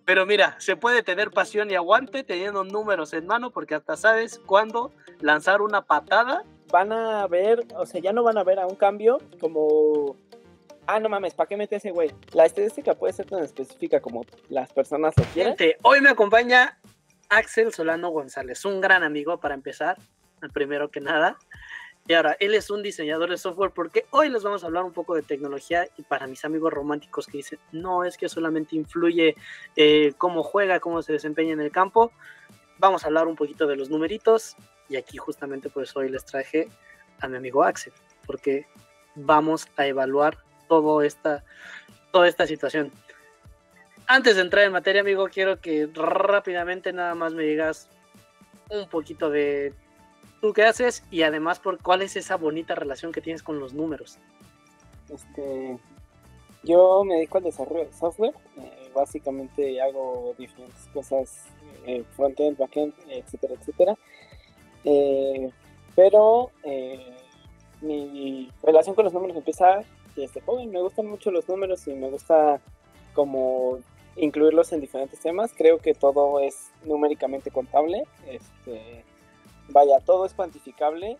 Pero mira, se puede tener pasión y aguante teniendo números en mano, porque hasta sabes cuándo lanzar una patada. Van a ver, o sea, ya no van a ver a un cambio como... no mames, ¿para qué mete ese güey? La estadística puede ser tan específica como las personas lo quieran. Gente, hoy me acompaña Axel Solano González, un gran amigo para empezar, primero que nada. Y ahora, él es un diseñador de software, porque hoy les vamos a hablar un poco de tecnología. Y para mis amigos románticos que dicen, no, es que solamente influye cómo juega, cómo se desempeña en el campo, vamos a hablar un poquito de los numeritos. Y aquí justamente por eso hoy les traje a mi amigo Axel, porque vamos a evaluar toda esta situación. Antes de entrar en materia, amigo, quiero que rápidamente nada más me digas un poquito de tú qué haces y además por cuál es esa bonita relación que tienes con los números. Yo me dedico al desarrollo de software. Básicamente hago diferentes cosas, frontend, backend, etcétera, etcétera. Pero mi relación con los números empieza desde joven. Me gustan mucho los números y me gusta como incluirlos en diferentes temas. Creo que todo es numéricamente contable. Vaya, todo es cuantificable.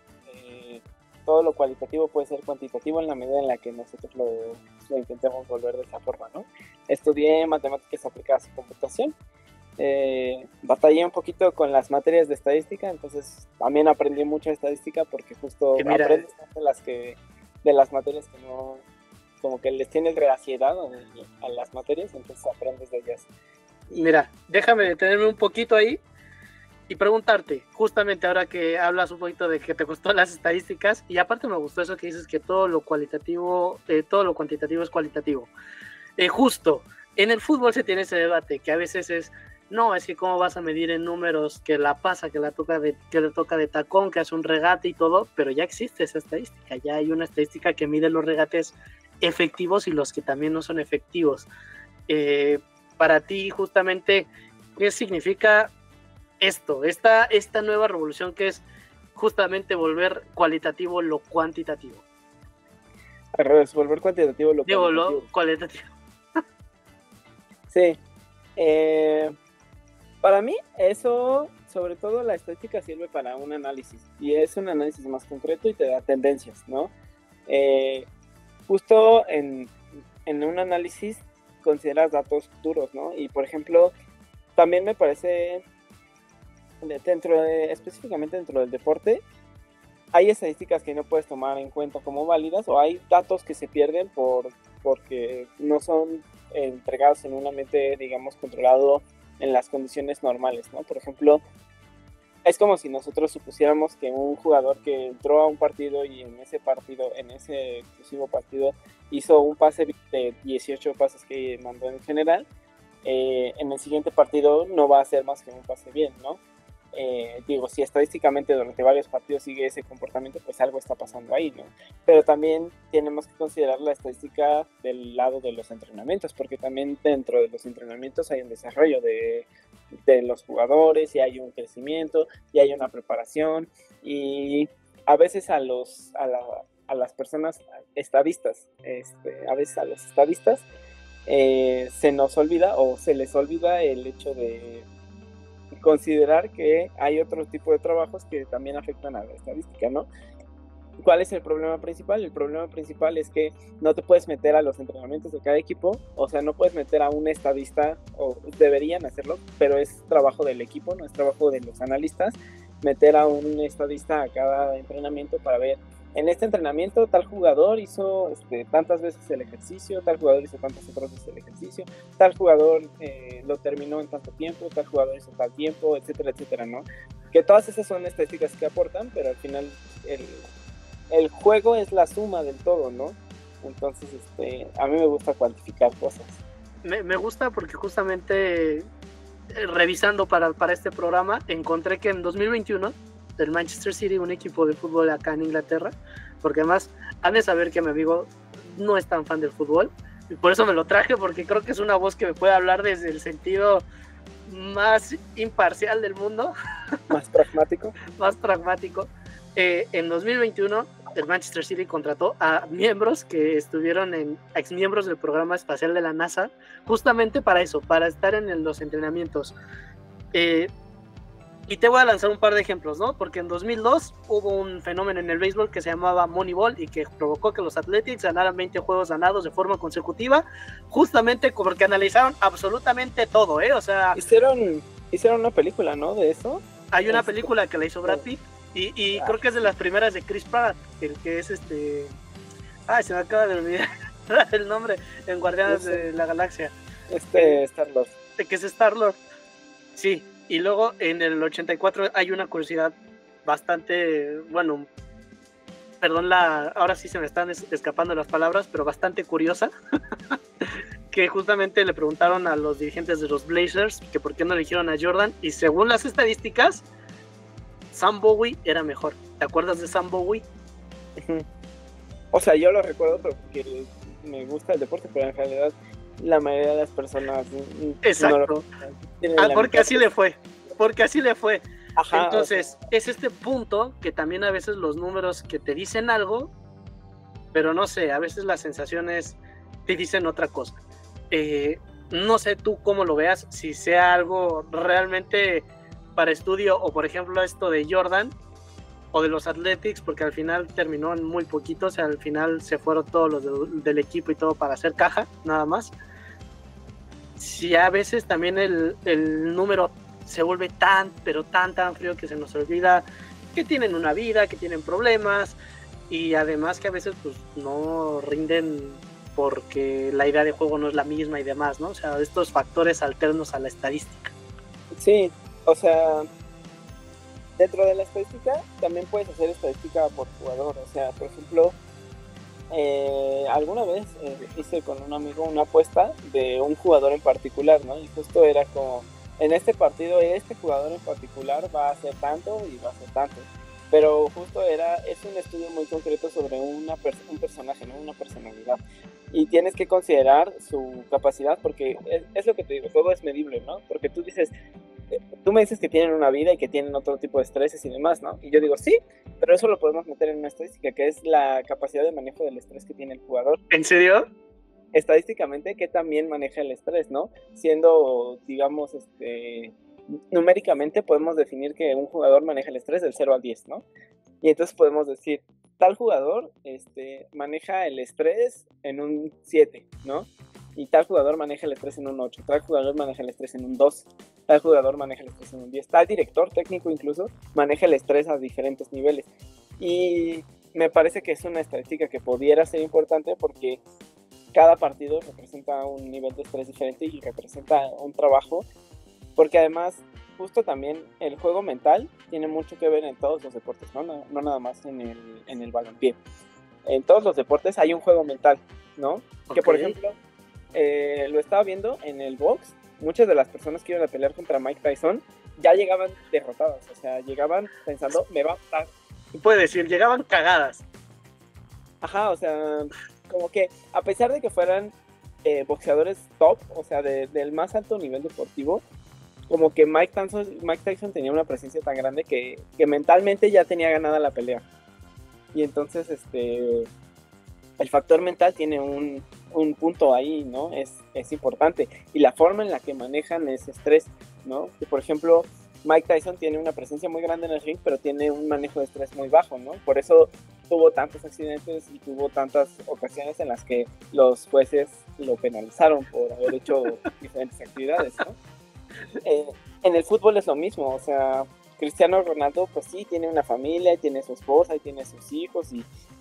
Todo lo cualitativo puede ser cuantitativo en la medida en la que nosotros lo intentemos volver de esa forma, ¿no? Estudié matemáticas aplicadas a computación. Batallé un poquito con las materias de estadística, entonces también aprendí mucha estadística porque justo aprendes de las materias que no, como que les tienes graciedad a las materias, entonces aprendes de ellas. Mira, déjame detenerme un poquito ahí y preguntarte, justamente ahora que hablas un poquito de que te gustó las estadísticas, y aparte me gustó eso que dices que todo lo cualitativo, todo lo cuantitativo es cualitativo. Justo, en el fútbol se tiene ese debate, que a veces es, no, es que cómo vas a medir en números que la pasa, que le toca de tacón, que hace un regate y todo, pero ya existe esa estadística, ya hay una estadística que mide los regates efectivos y los que también no son efectivos. Para ti, justamente, ¿qué significa esto, esta nueva revolución que es justamente volver cualitativo lo cuantitativo? Al revés, volver cuantitativo lo cualitativo. Sí. Para mí, eso, sobre todo la estadística sirve para un análisis, y es un análisis más concreto y te da tendencias, ¿no? Justo en un análisis consideras datos duros, ¿no? Y por ejemplo, también me parece, específicamente dentro del deporte, hay estadísticas que no puedes tomar en cuenta como válidas, o hay datos que se pierden porque no son entregados en un ambiente, digamos, controlado en las condiciones normales, ¿no? Por ejemplo, es como si nosotros supusiéramos que un jugador que entró a un partido y en ese exclusivo partido, hizo un pase de 18 pases que mandó en general, en el siguiente partido no va a hacer más que un pase bien, ¿no? Si estadísticamente durante varios partidos sigue ese comportamiento, pues algo está pasando ahí, ¿no? Pero también tenemos que considerar la estadística del lado de los entrenamientos, porque también dentro de los entrenamientos hay un desarrollo de los jugadores, y hay un crecimiento, y hay una preparación, y a veces a las personas estadistas, a veces a los estadistas se nos olvida o se les olvida el hecho de considerar que hay otro tipo de trabajos que también afectan a la estadística, ¿no? ¿Cuál es el problema principal? El problema principal es que no te puedes meter a los entrenamientos de cada equipo, o sea, no puedes meter a un estadista, o deberían hacerlo, pero es trabajo del equipo, no es trabajo de los analistas, meter a un estadista a cada entrenamiento para ver, en este entrenamiento tal jugador hizo tantas veces el ejercicio, tal jugador hizo tantas otras veces el ejercicio, tal jugador lo terminó en tanto tiempo, tal jugador hizo tal tiempo, etcétera, etcétera, ¿no? Que todas esas son estadísticas que aportan, pero al final el juego es la suma del todo, ¿no? Entonces, a mí me gusta cuantificar cosas. Me gusta porque justamente revisando para este programa, encontré que en 2021 del Manchester City, un equipo de fútbol acá en Inglaterra, porque además han de saber que mi amigo no es tan fan del fútbol, y por eso me lo traje, porque creo que es una voz que me puede hablar desde el sentido más imparcial del mundo. Más pragmático. Más pragmático. En 2021 el Manchester City contrató a miembros que estuvieron ex miembros del programa espacial de la NASA, justamente para eso, para estar en los entrenamientos. Y te voy a lanzar un par de ejemplos, ¿no? Porque en 2002 hubo un fenómeno en el béisbol que se llamaba Moneyball y que provocó que los Athletics ganaran 20 juegos ganados de forma consecutiva, justamente porque analizaron absolutamente todo, ¿eh? O sea... Hicieron una película, ¿no? De eso. Hay una película que la hizo Brad Pitt y creo que es de las primeras de Chris Pratt, el que es Ay, se me acaba de olvidar el nombre en Guardianes de la Galaxia. Star-Lord. Que es Star-Lord. Sí, y luego en el 84 hay una curiosidad bastante, bueno, perdón, ahora sí se me están escapando las palabras, pero bastante curiosa, que justamente le preguntaron a los dirigentes de los Blazers que por qué no eligieron a Jordan, y según las estadísticas, Sam Bowie era mejor. ¿Te acuerdas de Sam Bowie? O sea, yo lo recuerdo porque me gusta el deporte, pero en realidad la mayoría de las personas... Exacto. Porque así le fue. Porque así le fue. Ajá, entonces, es este punto que también a veces los números que te dicen algo, pero no sé, a veces las sensaciones te dicen otra cosa. No sé tú cómo lo veas, si sea algo realmente para estudio, o por ejemplo esto de Jordan o de los Athletics, porque al final terminó en muy poquito, o sea, al final se fueron todos los del equipo y todo para hacer caja, nada más. Si a veces también el número se vuelve tan frío que se nos olvida que tienen una vida, que tienen problemas, y además que a veces pues no rinden porque la idea de juego no es la misma y demás, ¿no? O sea, estos factores alternos a la estadística. Sí, o sea, dentro de la estadística también puedes hacer estadística por jugador. O sea, por ejemplo, alguna vez hice con un amigo una apuesta de un jugador en particular, ¿no? Y justo era como, en este partido este jugador en particular va a hacer tanto y va a hacer tanto. Pero justo es un estudio muy concreto sobre un personaje, ¿no? Una personalidad. Y tienes que considerar su capacidad, porque es lo que te digo, el juego es medible, ¿no? Porque tú me dices que tienen una vida y que tienen otro tipo de estreses y demás, ¿no? Y yo digo, sí, pero eso lo podemos meter en una estadística, que es la capacidad de manejo del estrés que tiene el jugador. ¿En serio? Estadísticamente, que también maneja el estrés, ¿no? Siendo, digamos, numéricamente podemos definir que un jugador maneja el estrés del 0 al 10, ¿no? Y entonces podemos decir, tal jugador maneja el estrés en un 7, ¿no? Y tal jugador maneja el estrés en un 8, tal jugador maneja el estrés en un 2, tal jugador maneja el estrés en un 10, tal director técnico incluso maneja el estrés a diferentes niveles. Y me parece que es una estadística que pudiera ser importante porque cada partido representa un nivel de estrés diferente y representa un trabajo, porque además justo también el juego mental tiene mucho que ver en todos los deportes, no nada más en el balompié. En todos los deportes hay un juego mental, ¿no? Okay. Que por ejemplo, lo estaba viendo en el box, muchas de las personas que iban a pelear contra Mike Tyson ya llegaban derrotadas, o sea, llegaban pensando, me va a matar. Puede decir, llegaban cagadas. Ajá, o sea, como que a pesar de que fueran boxeadores top, o sea, del más alto nivel deportivo, como que Mike Tyson tenía una presencia tan grande que mentalmente ya tenía ganada la pelea. Y entonces el factor mental tiene un punto ahí, ¿no? Es importante. Y la forma en la que manejan ese estrés, ¿no? Que por ejemplo, Mike Tyson tiene una presencia muy grande en el ring, pero tiene un manejo de estrés muy bajo, ¿no? Por eso tuvo tantos accidentes y tuvo tantas ocasiones en las que los jueces lo penalizaron por haber hecho diferentes actividades, ¿no? En el fútbol es lo mismo, o sea, Cristiano Ronaldo pues sí, tiene una familia, y tiene su esposa, y tiene sus hijos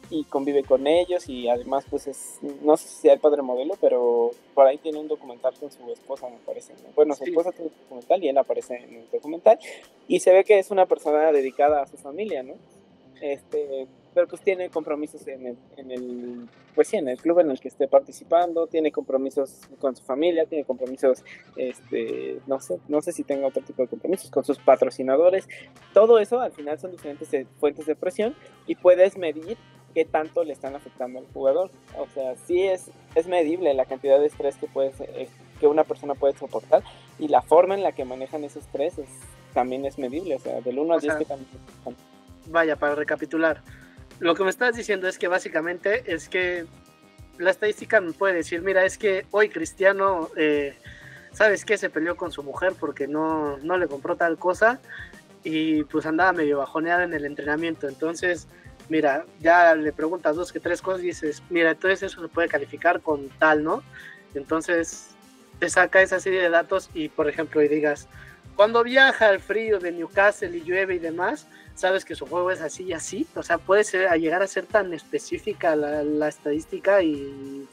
y convive con ellos, y además pues no sé si sea el padre modelo, pero por ahí tiene un documental con su esposa, me parece, ¿no? Bueno, su esposa tiene un documental y él aparece en el documental, y se ve que es una persona dedicada a su familia, ¿no? Pero pues tiene compromisos en el club en el que esté participando, tiene compromisos con su familia, tiene compromisos, no sé si tenga otro tipo de compromisos con sus patrocinadores. Todo eso al final son diferentes fuentes de presión y puedes medir qué tanto le están afectando al jugador. O sea, sí es medible la cantidad de estrés que una persona puede soportar, y la forma en la que manejan ese estrés también es medible, o sea, del 1 al 10 que también. Vaya, para recapitular, lo que me estás diciendo es que básicamente es que la estadística me puede decir, mira, es que hoy Cristiano, ¿sabes qué? Se peleó con su mujer porque no le compró tal cosa y pues andaba medio bajoneada en el entrenamiento. Entonces, mira, ya le preguntas dos que tres cosas y dices, mira, entonces eso se puede calificar con tal, ¿no? Entonces te saca esa serie de datos y, por ejemplo, y digas, cuando viaja al frío de Newcastle y llueve y demás, sabes que su juego es así y así. O sea, puede ser, a llegar a ser tan específica la estadística y,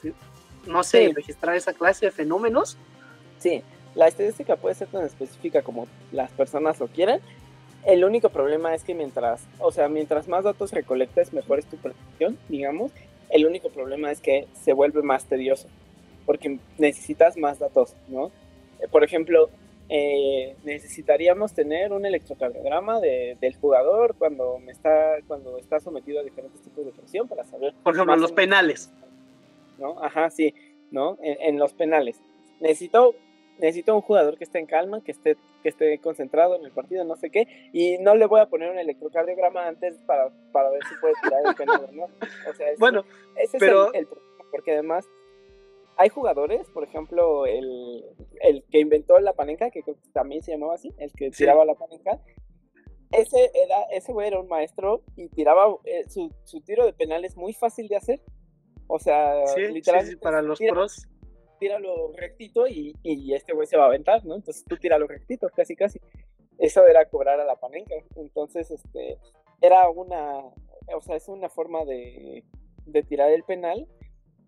no sé, Sí, registrar esa clase de fenómenos. sí, la estadística puede ser tan específica como las personas lo quieran. El único problema es que mientras más datos recolectes, mejor es tu predicción, digamos. El único problema es que se vuelve más tedioso, porque necesitas más datos, ¿no? Por ejemplo, necesitaríamos tener un electrocardiograma del jugador cuando está sometido a diferentes tipos de presión para saber Por ejemplo, más o los menos, penales. ¿no? Ajá, sí, ¿no? En los penales. Necesito, necesito un jugador que esté en calma, que esté concentrado en el partido, no sé qué, y no le voy a poner un electrocardiograma antes para ver si puede tirar el penal o no. O sea, Bueno, ese es pero el problema, porque además hay jugadores, por ejemplo, el que inventó la panenka, que creo que también se llamaba así, el que sí, tiraba la panenka, ese güey era un maestro y tiraba su tiro de penal es muy fácil de hacer. O sea, sí, sí, sí, literalmente para los pros. tíralo rectito y este güey se va a aventar, ¿no? Entonces tú tíralo rectito, casi, casi. Eso era cobrar a la panenca. Entonces, era es una forma de tirar el penal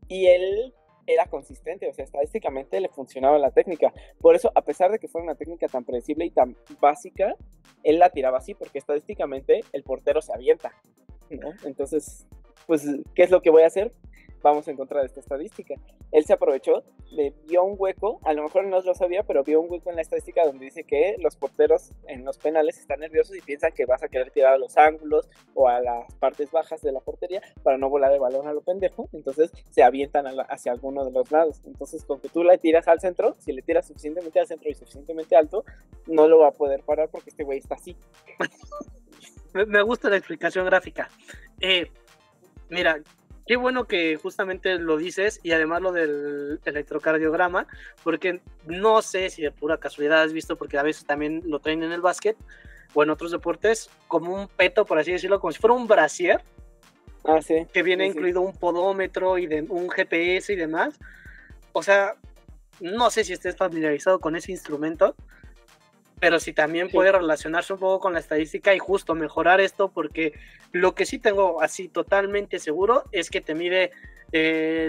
y él era consistente, o sea, estadísticamente le funcionaba la técnica. Por eso, a pesar de que fuera una técnica tan predecible y tan básica, él la tiraba así, porque estadísticamente el portero se avienta, ¿no? Entonces, pues, ¿qué es lo que voy a hacer? Vamos a encontrar esta estadística. Él se aprovechó, le vio un hueco, a lo mejor no lo sabía, pero vio un hueco en la estadística donde dice que los porteros en los penales están nerviosos y piensan que vas a querer tirar a los ángulos o a las partes bajas de la portería para no volar el balón a lo pendejo, entonces se avientan hacia alguno de los lados. Entonces, con que tú le tiras al centro, si le tiras suficientemente al centro y suficientemente alto, no lo va a poder parar porque este güey está así. Me gusta la explicación gráfica. Mira, qué bueno que justamente lo dices y además lo del electrocardiograma, porque no sé si de pura casualidad has visto, porque a veces también lo traen en el básquet o en otros deportes, como un peto, por así decirlo, como si fuera un brasier, Sí, que viene sí, incluido un podómetro y un GPS y demás. O sea, no sé si estés familiarizado con ese instrumento, pero sí también sí. puede relacionarse un poco con la estadística y justo mejorar esto, porque lo que sí tengo así totalmente seguro es que te mide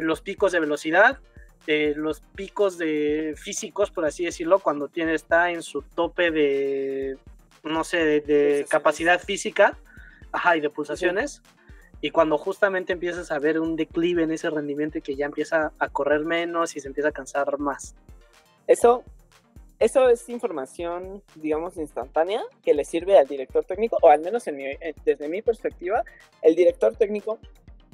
los picos de velocidad, los picos de físicos, por así decirlo, cuando está en su tope de, no sé, de capacidad física, ajá, y de pulsaciones, sí. Y cuando justamente empiezas a ver un declive en ese rendimiento y que ya empieza a correr menos y se empieza a cansar más. Eso es información, digamos, instantánea que le sirve al director técnico, o al menos desde mi perspectiva, el director técnico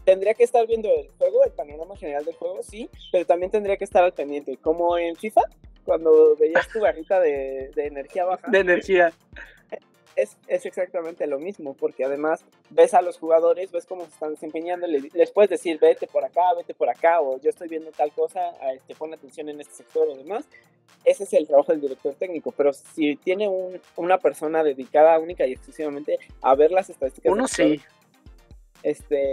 tendría que estar viendo el juego, el panorama general del juego, sí, pero también tendría que estar al pendiente, como en FIFA, cuando veías tu barrita de energía baja. De energía. Es exactamente lo mismo, porque además ves a los jugadores, ves cómo se están desempeñando, les puedes decir vete por acá, o yo estoy viendo tal cosa, pon atención en este sector o demás. Ese es el trabajo del director técnico, pero si tiene una persona dedicada única y exclusivamente a ver las estadísticas, uno sí.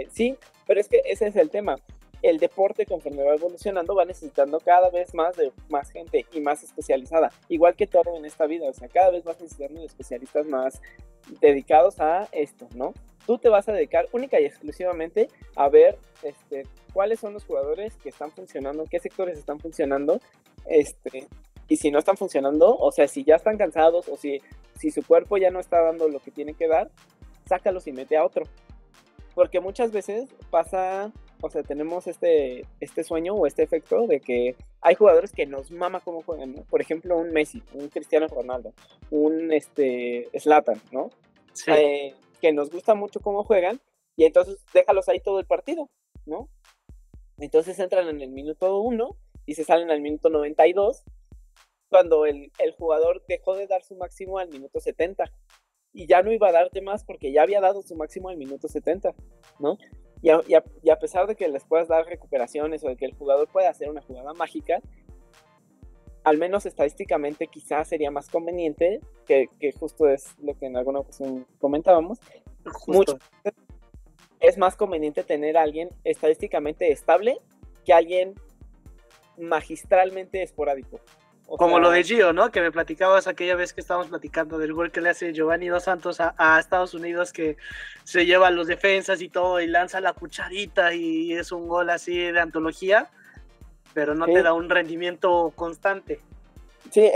Sí, pero es que ese es el tema. El deporte, conforme va evolucionando, va necesitando cada vez más de más gente y más especializada, igual que todo en esta vida, o sea, cada vez vas necesitando de especialistas más dedicados a esto, ¿no? Tú te vas a dedicar única y exclusivamente a ver cuáles son los jugadores que están funcionando, qué sectores están funcionando, y si no están funcionando, o sea, si ya están cansados o si su cuerpo ya no está dando lo que tiene que dar, sácalos y mete a otro. Porque muchas veces pasa, o sea, tenemos este sueño o este efecto de que hay jugadores que nos mama cómo juegan, ¿no? Por ejemplo, un Messi, un Cristiano Ronaldo, un Zlatan, ¿no? Sí. Que nos gusta mucho cómo juegan y entonces déjalos ahí todo el partido, ¿no? Entonces entran en el minuto 1 y se salen al minuto 92 cuando el jugador dejó de dar su máximo al minuto 70. y ya no iba a darte más porque ya había dado su máximo al minuto 70, ¿no? Y a pesar de que les puedas dar recuperaciones o de que el jugador pueda hacer una jugada mágica, al menos estadísticamente quizás sería más conveniente, que justo es lo que en alguna ocasión comentábamos, mucho, es más conveniente tener a alguien estadísticamente estable que alguien magistralmente esporádico. Como lo de Gio, ¿no? Que me platicabas aquella vez que estábamos platicando del gol que le hace Giovanni Dos Santos a Estados Unidos, que se lleva a los defensas y todo y lanza la cucharita y es un gol así de antología, pero no te da un rendimiento constante. Sí,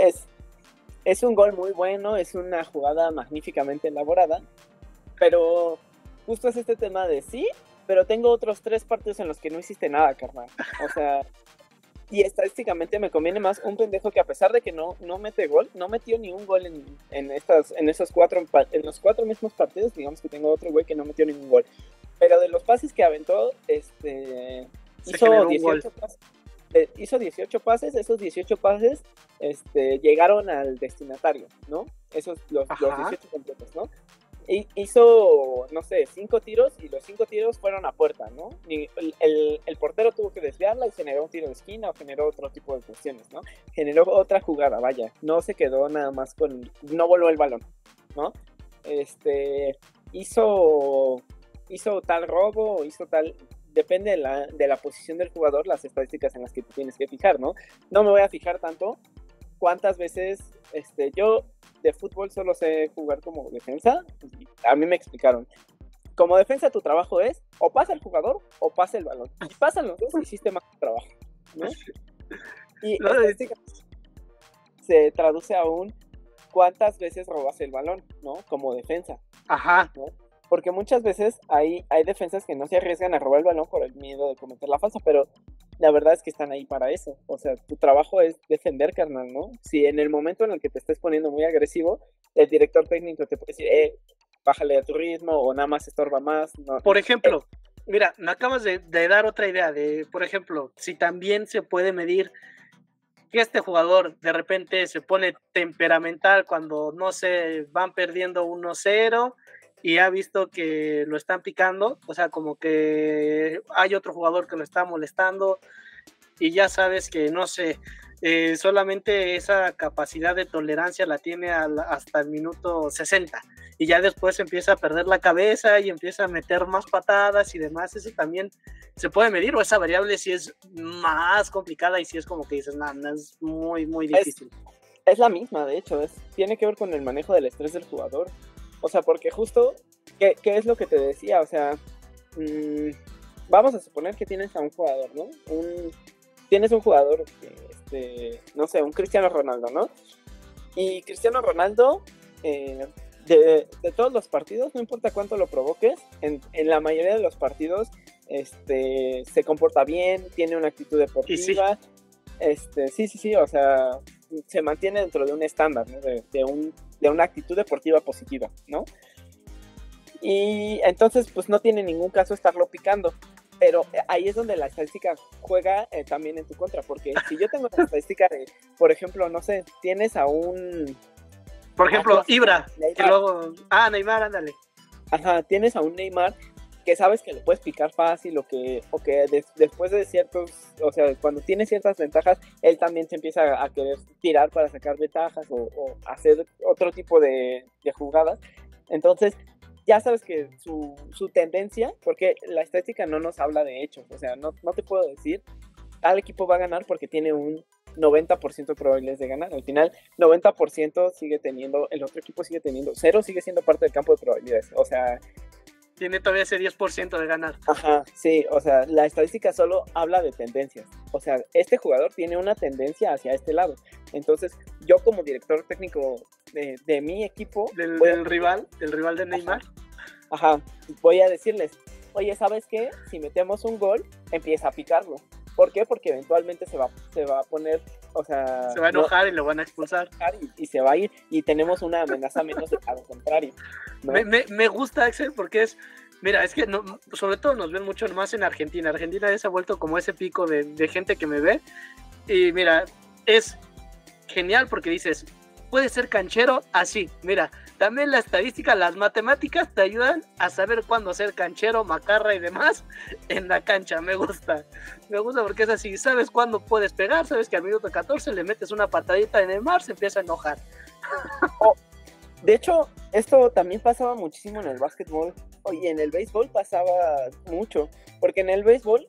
es un gol muy bueno, es una jugada magníficamente elaborada, pero justo es este tema de sí, pero tengo otros 3 partidos en los que no hiciste nada, carnal. O sea, y estadísticamente me conviene más un pendejo que a pesar de que no mete gol, no metió ni un gol en los 4 mismos partidos, digamos que tengo otro güey que no metió ningún gol. Pero de los pases que aventó, hizo 18 pases. Hizo 18 pases, esos 18 pases llegaron al destinatario, ¿no? Esos, los 18 completos, ¿no? Y hizo, no sé, 5 tiros y los 5 tiros fueron a puerta, ¿no? El portero tuvo que desviarla y generó un tiro de esquina o generó otro tipo de cuestiones, ¿no? Generó otra jugada, vaya, no se quedó nada más no voló el balón, ¿no? Hizo tal robo, hizo tal... Depende de la posición del jugador, las estadísticas en las que te tienes que fijar, ¿no? No me voy a fijar tanto cuántas veces, yo de fútbol solo sé jugar como defensa, a mí me explicaron, como defensa tu trabajo es, o pasa el jugador, o pasa el balón, y pasan los dos, hiciste más trabajo, ¿no? Y estadística se traduce a cuántas veces robas el balón, ¿no? Como defensa. Ajá. ¿no? Porque muchas veces hay defensas que no se arriesgan a robar el balón por el miedo de cometer la falta, pero la verdad es que están ahí para eso. O sea, tu trabajo es defender, carnal, ¿no? Si en el momento en el que te estés poniendo muy agresivo, el director técnico te puede decir, bájale a tu ritmo o nada más estorba más. No. Por ejemplo, mira, me acabas de dar otra idea de, por ejemplo, si también se puede medir que este jugador de repente se pone temperamental cuando, no sé, van perdiendo 1-0 y ha visto que lo están picando, o sea, como que hay otro jugador que lo está molestando y ya sabes que, no sé, solamente esa capacidad de tolerancia la tiene hasta el minuto 60 y ya después empieza a perder la cabeza y empieza a meter más patadas y demás. Eso también se puede medir, o esa variable sí es más complicada y sí es como que dices, no, es muy, muy difícil. Es la misma, de hecho, tiene que ver con el manejo del estrés del jugador. O sea, porque justo, ¿qué es lo que te decía? O sea, vamos a suponer que tienes a un jugador, ¿no? Tienes un jugador, no sé, un Cristiano Ronaldo, ¿no? Y Cristiano Ronaldo, de todos los partidos, no importa cuánto lo provoques, en la mayoría de los partidos se comporta bien, tiene una actitud deportiva. Sí, o sea, se mantiene dentro de un estándar, ¿no? de una actitud deportiva positiva, ¿no? Y entonces, pues no tiene ningún caso estarlo picando. Pero ahí es donde la estadística juega también en tu contra, porque si yo tengo una estadística de, por ejemplo, no sé, tienes a un... Por ejemplo, Ibra, Neymar. Que luego... Neymar, ándale. Ajá, tienes a un Neymar que sabes que le puedes picar fácil o que después de ciertos, o sea, cuando tiene ciertas ventajas, él también se empieza a querer tirar para sacar ventajas o hacer otro tipo de jugadas. Entonces, ya sabes que su tendencia, porque la estadística no nos habla de hechos, o sea, no te puedo decir, tal equipo va a ganar porque tiene un 90% de probabilidades de ganar. Al final, 90% sigue teniendo, el otro equipo sigue teniendo, 0 sigue siendo parte del campo de probabilidades, o sea... Tiene todavía ese 10% de ganar. Ajá, sí, o sea, la estadística solo habla de tendencias. O sea, este jugador tiene una tendencia hacia este lado. Entonces, yo como director técnico de mi equipo... Del rival de Neymar. Ajá, voy a decirles, oye, ¿sabes qué? Si metemos un gol, empieza a picarlo. ¿Por qué? Porque eventualmente se va a poner, o sea... Se va a enojar y lo van a expulsar. Y se va a ir, y tenemos una amenaza menos de al contrario, ¿no? Me gusta, Axel, porque es... Mira, es que no, sobre todo nos ven mucho más en Argentina. Argentina ya se ha vuelto como ese pico de gente que me ve. Y mira, es genial porque dices, puedes ser canchero así. Mira, también la estadística, las matemáticas te ayudan a saber cuándo ser canchero, macarra y demás en la cancha. Me gusta porque es así. Sabes cuándo puedes pegar, sabes que al minuto 14 le metes una patadita en el mar, se empieza a enojar. Oh, de hecho, esto también pasaba muchísimo en el básquetbol. Y en el béisbol pasaba mucho, porque en el béisbol,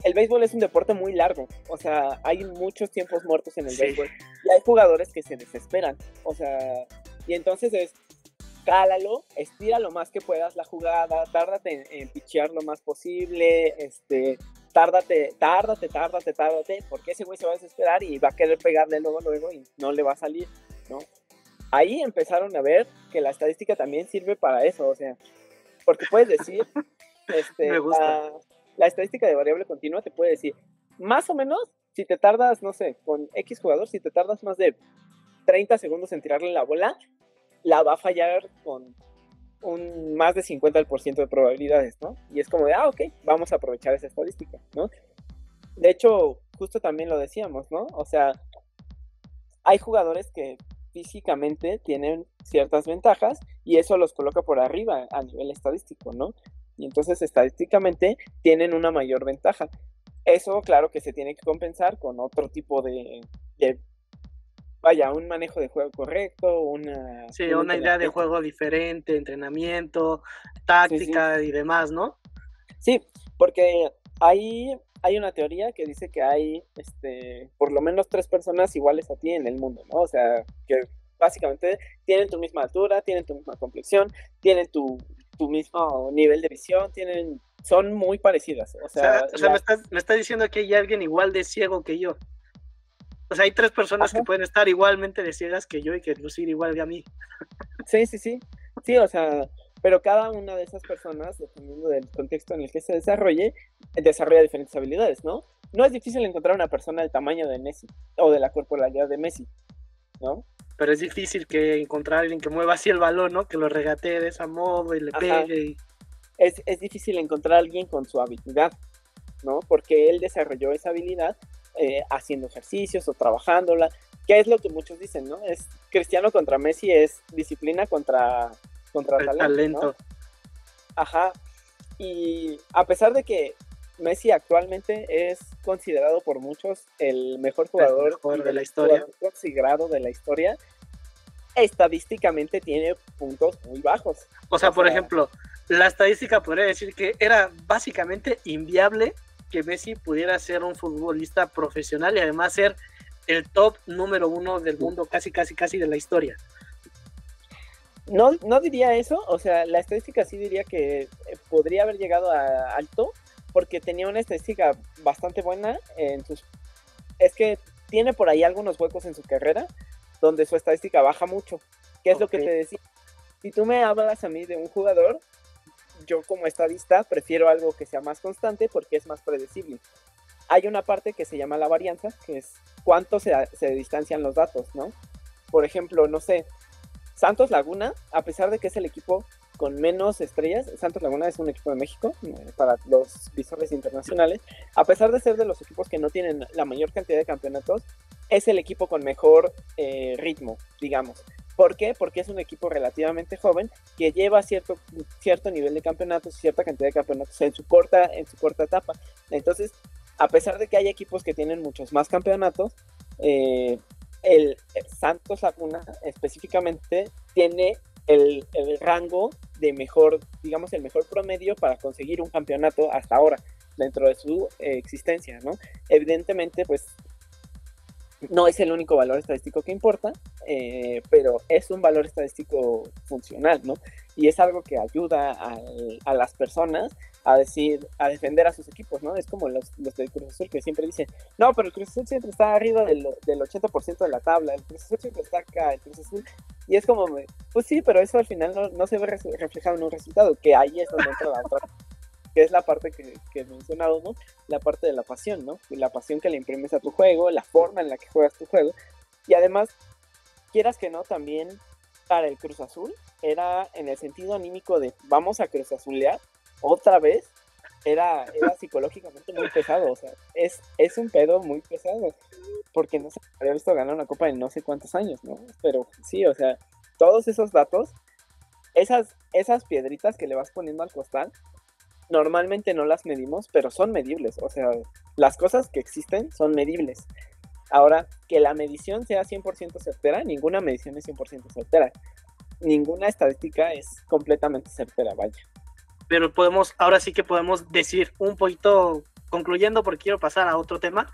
el béisbol es un deporte muy largo, o sea, hay muchos tiempos muertos en el béisbol, y hay jugadores que se desesperan, o sea, y entonces es, cálalo, estira lo más que puedas la jugada, tárdate en pichear lo más posible, tárdate, porque ese güey se va a desesperar y va a querer pegarle luego y no le va a salir, ¿no? Ahí empezaron a ver que la estadística también sirve para eso, o sea, porque puedes decir, Me gusta. la estadística de variable continua te puede decir, más o menos, si te tardas, no sé, con X jugador, si te tardas más de 30 segundos en tirarle la bola, la va a fallar con un más de 50% de probabilidades, ¿no? Y es como de, ok, vamos a aprovechar esa estadística, ¿no? De hecho, justo también lo decíamos, ¿no? O sea, hay jugadores que físicamente tienen ciertas ventajas y eso los coloca por arriba a nivel estadístico, ¿no? Y entonces estadísticamente tienen una mayor ventaja. Eso, claro que se tiene que compensar con otro tipo de vaya, un manejo de juego correcto, una idea de juego diferente, entrenamiento, táctica y demás, ¿no? Sí, porque hay una teoría que dice que hay por lo menos 3 personas iguales a ti en el mundo, ¿no? O sea, que básicamente tienen tu misma altura, tienen tu misma complexión, tienen tu mismo nivel de visión, son muy parecidas. O sea me está diciendo que hay alguien igual de ciego que yo. O sea, hay 3 personas que pueden estar igualmente de ciegas que yo y que lucir igual que a mí. Sí. Sí, o sea, pero cada una de esas personas, dependiendo del contexto en el que se desarrolla diferentes habilidades, ¿no? No es difícil encontrar una persona del tamaño de Messi o de la corporalidad de Messi, ¿no? Pero es difícil que encontrar a alguien que mueva así el balón, ¿no? Que lo regatee de ese modo y le pegue. Y... Es difícil encontrar a alguien con su habilidad, ¿no? Porque él desarrolló esa habilidad haciendo ejercicios o trabajándola, que es lo que muchos dicen, ¿no? Es Cristiano contra Messi, es disciplina contra talento, ¿no? Ajá. Y a pesar de que Messi actualmente es considerado por muchos el mejor jugador de la historia, considerado de la historia, estadísticamente tiene puntos muy bajos. O sea, por ejemplo, la estadística podría decir que era básicamente inviable que Messi pudiera ser un futbolista profesional y además ser el top número 1 del mundo, casi de la historia. No diría eso, o sea, la estadística sí diría que podría haber llegado a alto, porque tenía una estadística bastante buena es que tiene por ahí algunos huecos en su carrera, donde su estadística baja mucho, que es lo que te decía. Si tú me hablas a mí de un jugador, yo como estadista prefiero algo que sea más constante porque es más predecible. Hay una parte que se llama la varianza, que es cuánto se distancian los datos, ¿no? Por ejemplo, no sé, Santos Laguna, a pesar de que es el equipo con menos estrellas, Santos Laguna es un equipo de México, para los visores internacionales, a pesar de ser de los equipos que no tienen la mayor cantidad de campeonatos, es el equipo con mejor ritmo, digamos. ¿Por qué? Porque es un equipo relativamente joven que lleva cierto nivel de campeonatos, cierta cantidad de campeonatos en su corta etapa. Entonces, a pesar de que hay equipos que tienen muchos más campeonatos, el Santos Laguna específicamente tiene el rango de mejor, digamos, el mejor promedio para conseguir un campeonato hasta ahora, dentro de su existencia, ¿no? Evidentemente, pues, no es el único valor estadístico que importa, pero es un valor estadístico funcional, ¿no? Y es algo que ayuda a las personas a defender a sus equipos, ¿no? Es como los del Cruz Azul que siempre dicen, no, pero el Cruz Azul siempre está arriba del 80% de la tabla, el Cruz Azul siempre está acá, el Cruz Azul, y es como, pues sí, pero eso al final no se ve reflejado en un resultado, que ahí es donde entra la otra, que es la parte que he mencionado, ¿no? La parte de la pasión, ¿no? Y la pasión que le imprimes a tu juego, la forma en la que juegas tu juego, y además, quieras que no, también para el Cruz Azul era en el sentido anímico de vamos a Cruz Azulear otra vez, era psicológicamente muy pesado, o sea, es un pedo muy pesado, porque no se había visto ganar una copa en no sé cuántos años, ¿no? Pero sí, o sea, todos esos datos, esas piedritas que le vas poniendo al costal, normalmente no las medimos, pero son medibles, o sea, las cosas que existen son medibles. Ahora, que la medición sea 100% certera, ninguna medición es 100% certera. Ninguna estadística es completamente certera, vaya. Pero ahora sí que podemos decir un poquito, concluyendo, porque quiero pasar a otro tema,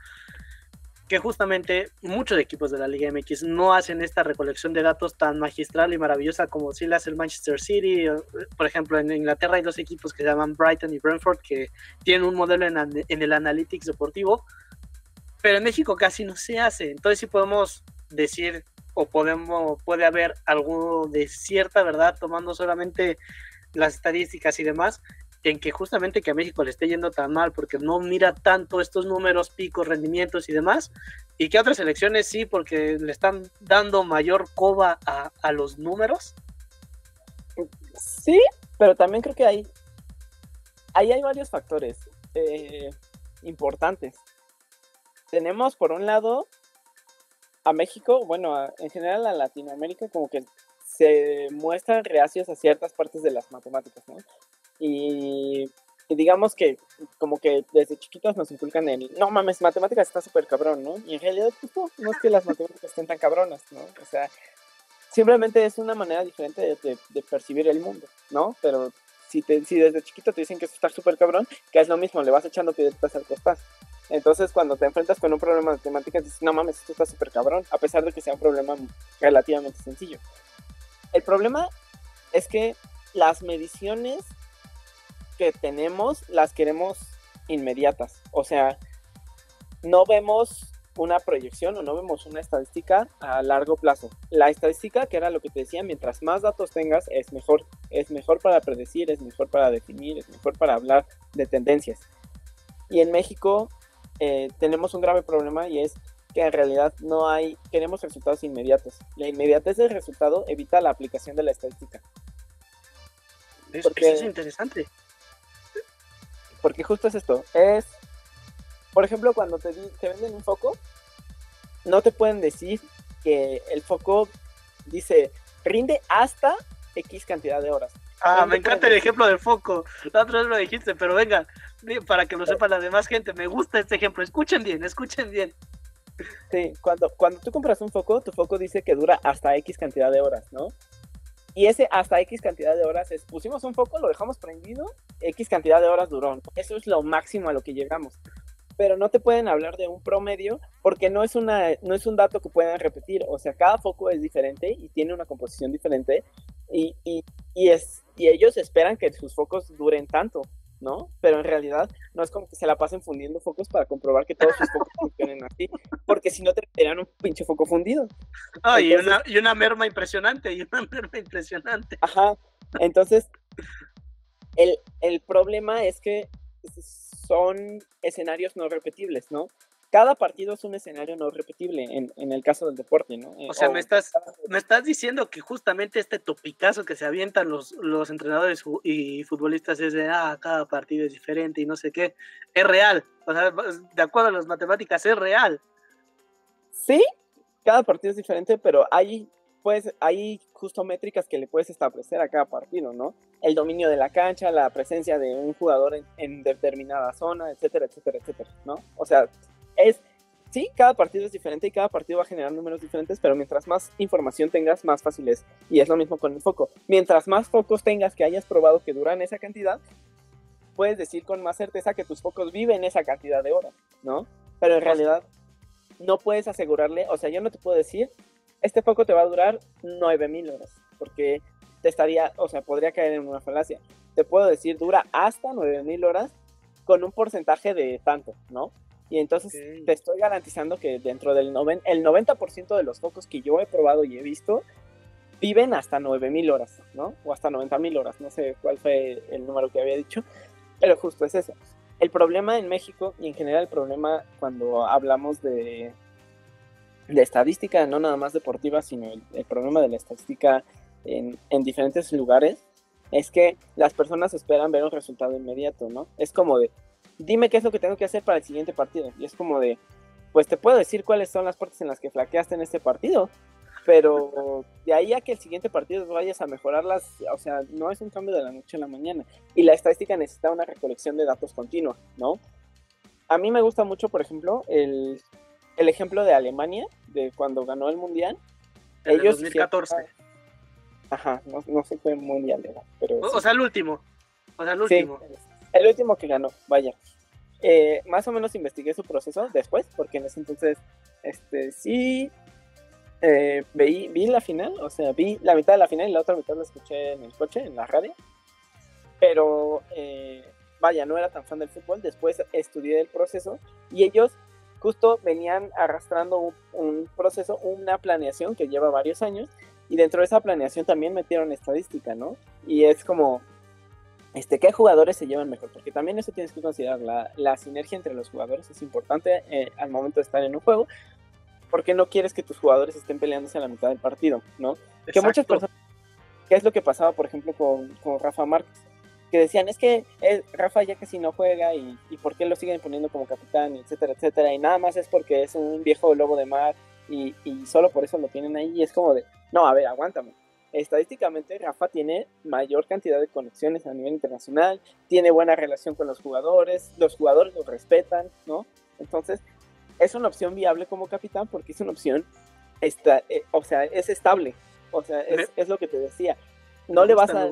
que justamente muchos equipos de la Liga MX no hacen esta recolección de datos tan magistral y maravillosa como sí la hace el Manchester City. Por ejemplo, en Inglaterra hay dos equipos que se llaman Brighton y Brentford que tienen un modelo en el Analytics deportivo, pero en México casi no se hace. Entonces sí podemos decir o puede haber algo de cierta verdad tomando solamente las estadísticas y demás, en que justamente que a México le esté yendo tan mal porque no mira tanto estos números, picos, rendimientos y demás, y que otras selecciones sí, porque le están dando mayor coba a los números. Sí, pero también creo que ahí hay varios factores importantes. Tenemos por un lado a México, bueno, en general a Latinoamérica, como que se muestran reacios a ciertas partes de las matemáticas, ¿no? Y digamos que como que desde chiquitos nos inculcan no mames, matemáticas está súper cabrón, ¿no? Y en realidad pues, no es que las matemáticas estén tan cabronas, ¿no? O sea, simplemente es una manera diferente de percibir el mundo, ¿no? Pero si desde chiquito te dicen que eso está súper cabrón, que es lo mismo, le vas echando piedritas al costal. Entonces cuando te enfrentas con un problema de matemáticas dices, no mames, esto está súper cabrón, a pesar de que sea un problema relativamente sencillo. El problema es que las mediciones que tenemos las queremos inmediatas. O sea, no vemos una proyección o no vemos una estadística a largo plazo. La estadística, que era lo que te decía, mientras más datos tengas, es mejor. Es mejor para predecir, es mejor para definir, es mejor para hablar de tendencias. Y en México tenemos un grave problema y es que en realidad queremos resultados inmediatos. La inmediatez del resultado evita la aplicación de la estadística. Eso es interesante. Porque justo es esto. Por ejemplo, cuando te venden un foco, no te pueden decir que el foco dice rinde hasta X cantidad de horas. Me encanta el ejemplo del foco. La otra vez lo dijiste, pero venga, para que lo sepa la demás gente, me gusta este ejemplo. Escuchen bien. Sí, cuando tú compras un foco, tu foco dice que dura hasta X cantidad de horas, ¿no? Y ese hasta X cantidad de horas pusimos un foco, lo dejamos prendido, X cantidad de horas duró. Eso es lo máximo a lo que llegamos. Pero no te pueden hablar de un promedio porque no es un dato que puedan repetir. O sea, cada foco es diferente y tiene una composición diferente y ellos esperan que sus focos duren tanto, ¿no? Pero en realidad no es como que se la pasen fundiendo focos para comprobar que todos sus focos funcionen así, porque si no te meterían un pinche foco fundido. Entonces, y una merma impresionante, Ajá, entonces el problema es que son escenarios no repetibles, ¿no? Cada partido es un escenario no repetible en el caso del deporte, ¿no? O sea, me estás diciendo que justamente este topicazo que se avientan los entrenadores y futbolistas es de cada partido es diferente y no sé qué, es real. O sea, de acuerdo a las matemáticas, es real. Sí, cada partido es diferente, pero hay justo métricas que le puedes establecer a cada partido, ¿no? El dominio de la cancha, la presencia de un jugador en determinada zona, etcétera, etcétera, etcétera, ¿no? O sea, sí, cada partido es diferente y cada partido va a generar números diferentes, pero mientras más información tengas, más fácil es. Y es lo mismo con el foco. Mientras más focos tengas que hayas probado que duran esa cantidad, puedes decir con más certeza que tus focos viven esa cantidad de horas, ¿no? Pero en realidad no puedes asegurarle, o sea, yo no te puedo decir, este foco te va a durar 9,000 horas, porque podría caer en una falacia. Te puedo decir, dura hasta 9,000 horas con un porcentaje de tanto, ¿no? Y entonces te estoy garantizando que dentro del el 90% de los focos que yo he probado y he visto viven hasta 9,000 horas, ¿no? O hasta 90,000 horas, no sé cuál fue el número que había dicho, pero justo es eso. El problema en México y en general el problema cuando hablamos de estadística, no nada más deportiva, sino el problema de la estadística en diferentes lugares, es que las personas esperan ver un resultado inmediato, ¿no? Es como de, dime qué es lo que tengo que hacer para el siguiente partido. Y es como de, pues te puedo decir cuáles son las partes en las que flaqueaste en este partido, pero de ahí a que el siguiente partido vayas a mejorarlas, o sea, no es un cambio de la noche a la mañana. Y la estadística necesita una recolección de datos continua, ¿no? A mí me gusta mucho, por ejemplo, el ejemplo de Alemania, de cuando ganó el Mundial. El de 2014. Ajá, no sé qué Mundial era, pero O sea, el último. Sí, el último que ganó, vaya. Más o menos investigué su proceso después, porque en ese entonces, sí, vi la final, o sea, vi la mitad de la final y la otra mitad la escuché en el coche, en la radio, pero vaya, no era tan fan del fútbol. Después estudié el proceso y ellos justo venían arrastrando un proceso, una planeación que lleva varios años, y dentro de esa planeación también metieron estadística, ¿no? Y es como, ¿qué jugadores se llevan mejor? Porque también eso tienes que considerar, la sinergia entre los jugadores es importante al momento de estar en un juego, porque no quieres que tus jugadores estén peleándose a la mitad del partido, ¿no? Exacto. Que muchas personas, ¿qué es lo que pasaba, por ejemplo, con Rafa Márquez? Que decían, es que Rafa ya casi no juega y ¿por qué lo siguen poniendo como capitán? Etcétera, etcétera. Y nada más es porque es un viejo lobo de mar y solo por eso lo tienen ahí. Y es como de, no, a ver, aguántame. Estadísticamente, Rafa tiene mayor cantidad de conexiones a nivel internacional, tiene buena relación con los jugadores lo respetan, ¿no? Entonces, es una opción viable como capitán porque es una opción, o sea, es estable. O sea, es lo que te decía. No le vas a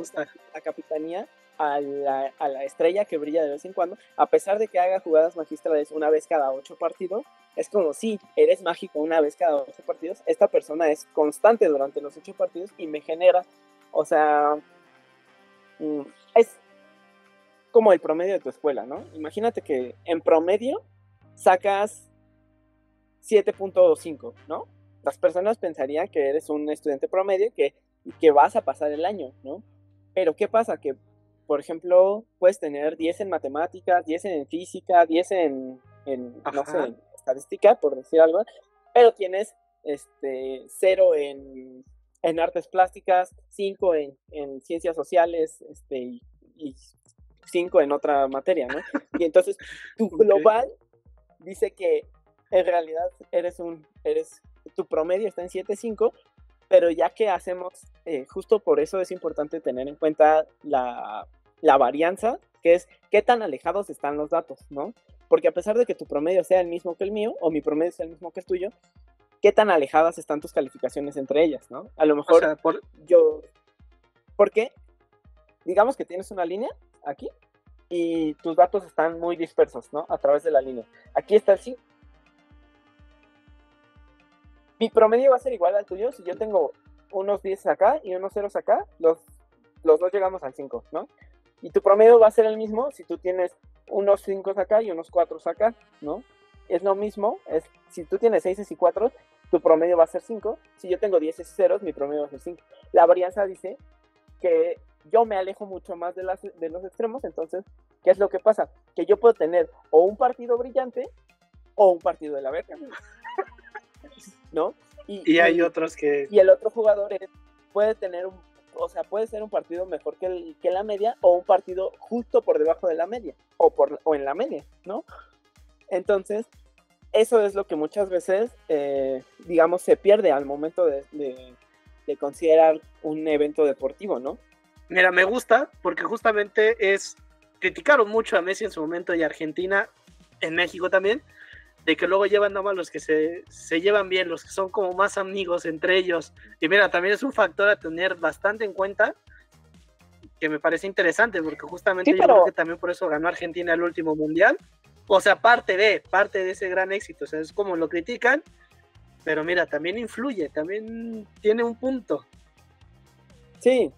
la capitanía a la estrella que brilla de vez en cuando, a pesar de que haga jugadas magistrales una vez cada 8 partidos. Es como, sí, eres mágico una vez cada 8 partidos, esta persona es constante durante los 8 partidos y me genera, o sea, es como el promedio de tu escuela, ¿no? Imagínate que en promedio sacas 7.5, ¿no? Las personas pensarían que eres un estudiante promedio que vas a pasar el año, ¿no? Pero ¿qué pasa? Que, por ejemplo, puedes tener 10 en matemáticas, 10 en física, 10 en no sé, en estadística, por decir algo, pero tienes 0 en artes plásticas, 5 en ciencias sociales, y 5 en otra materia, ¿no? Y entonces tu global dice que en realidad tu promedio está en 7.5, pero ya que hacemos, justo por eso es importante tener en cuenta la varianza, que es qué tan alejados están los datos, ¿no? Porque a pesar de que tu promedio sea el mismo que el mío, o mi promedio sea el mismo que el tuyo, qué tan alejadas están tus calificaciones entre ellas, ¿no? A lo mejor, o sea, ¿por qué? Digamos que tienes una línea aquí, y tus datos están muy dispersos, ¿no? A través de la línea. Aquí está el 5. Mi promedio va a ser igual al tuyo. Si yo tengo unos 10 acá y unos 0 acá, los dos llegamos al 5, ¿no? Y tu promedio va a ser el mismo si tú tienes unos 5 acá y unos 4 acá, ¿no? Es lo mismo, si tú tienes 6 y 4, tu promedio va a ser 5. Si yo tengo 10 y 0, mi promedio va a ser 5. La varianza dice que yo me alejo mucho más de los extremos. Entonces, ¿qué es lo que pasa? Que yo puedo tener o un partido brillante o un partido de la verga, ¿no? Y hay otros que... Y el otro jugador puede tener puede ser un partido mejor que la media, o un partido justo por debajo de la media, o en la media, ¿no? Entonces, eso es lo que muchas veces, digamos, se pierde al momento de considerar un evento deportivo, ¿no? Mira, me gusta porque justamente criticaron mucho a Messi en su momento y a Argentina, en México también, de que luego llevan nada más los que se llevan bien, los que son como más amigos entre ellos. Y mira, también es un factor a tener bastante en cuenta, que me parece interesante, porque justamente yo creo que también por eso ganó Argentina el último mundial. O sea, parte de ese gran éxito. O sea, es como lo critican, pero mira, también influye, también tiene un punto. Sí,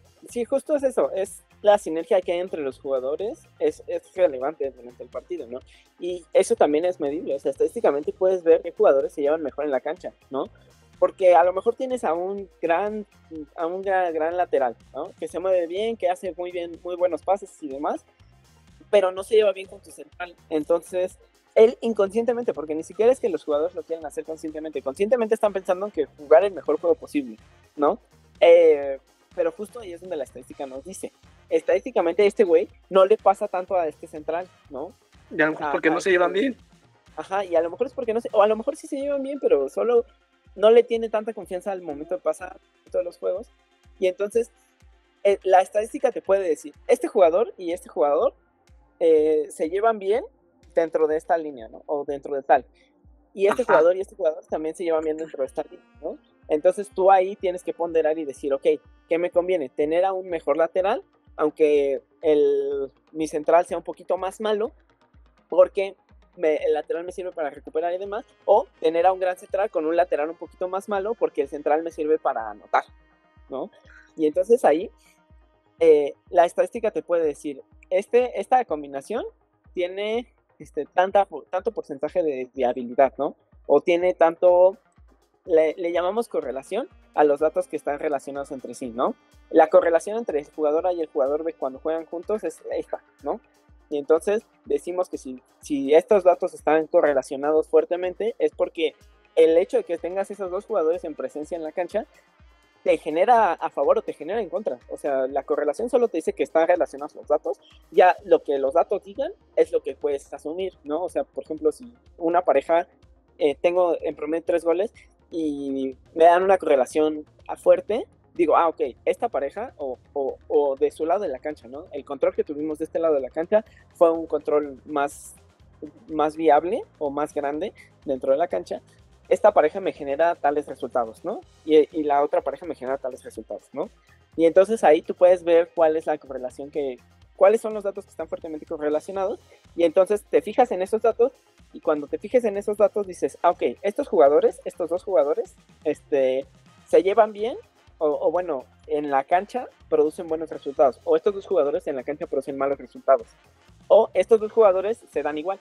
justo es eso, es la sinergia que hay entre los jugadores, es relevante durante el partido, ¿no? Y eso también es medible. O sea, estadísticamente puedes ver qué jugadores se llevan mejor en la cancha, ¿no? Porque a lo mejor tienes a un gran lateral, ¿no? Que se mueve bien, que hace muy buenos pases y demás, pero no se lleva bien con tu central. Entonces, él inconscientemente, porque ni siquiera es que los jugadores lo quieran hacer conscientemente están pensando en que jugar el mejor juego posible, ¿no? Pero justo ahí es donde la estadística nos dice, estadísticamente este güey no le pasa tanto a este central, ¿no? Y a lo mejor porque no se llevan bien. Ajá, y a lo mejor es porque no sé, o a lo mejor sí se llevan bien, pero solo no le tiene tanta confianza al momento de pasar todos los juegos. Y entonces, la estadística te puede decir, este jugador y este jugador se llevan bien dentro de esta línea, ¿no? O dentro de tal. Y este jugador y este jugador también se llevan bien dentro de esta línea, ¿no? Entonces tú ahí tienes que ponderar y decir, ok, ¿qué me conviene? ¿Tener a un mejor lateral? Aunque mi central sea un poquito más malo, porque el lateral me sirve para recuperar y demás, o tener a un gran central con un lateral un poquito más malo, porque el central me sirve para anotar, ¿no? Y entonces ahí la estadística te puede decir, esta combinación tiene tanto porcentaje de habilidad, ¿no? O tiene tanto, le llamamos correlación a los datos que están relacionados entre sí, ¿no? La correlación entre el jugador A y el jugador B cuando juegan juntos es esta, ¿no? Y entonces decimos que si estos datos están correlacionados fuertemente es porque el hecho de que tengas esos dos jugadores en presencia en la cancha te genera a favor o te genera en contra. O sea, la correlación solo te dice que están relacionados los datos. Ya lo que los datos digan es lo que puedes asumir, ¿no? O sea, por ejemplo, si una pareja, tengo en promedio 3 goles y me dan una correlación fuerte, digo, ok, esta pareja o de su lado de la cancha, ¿no? El control que tuvimos de este lado de la cancha fue un control más viable o más grande dentro de la cancha. Esta pareja me genera tales resultados, ¿no? Y la otra pareja me genera tales resultados, ¿no? Y entonces ahí tú puedes ver cuál es la correlación cuáles son los datos que están fuertemente correlacionados, y entonces te fijas en esos datos, y cuando te fijes en esos datos dices, ok, estos dos jugadores, se llevan bien, o bueno, en la cancha producen buenos resultados, o estos dos jugadores en la cancha producen malos resultados, o estos dos jugadores se dan igual,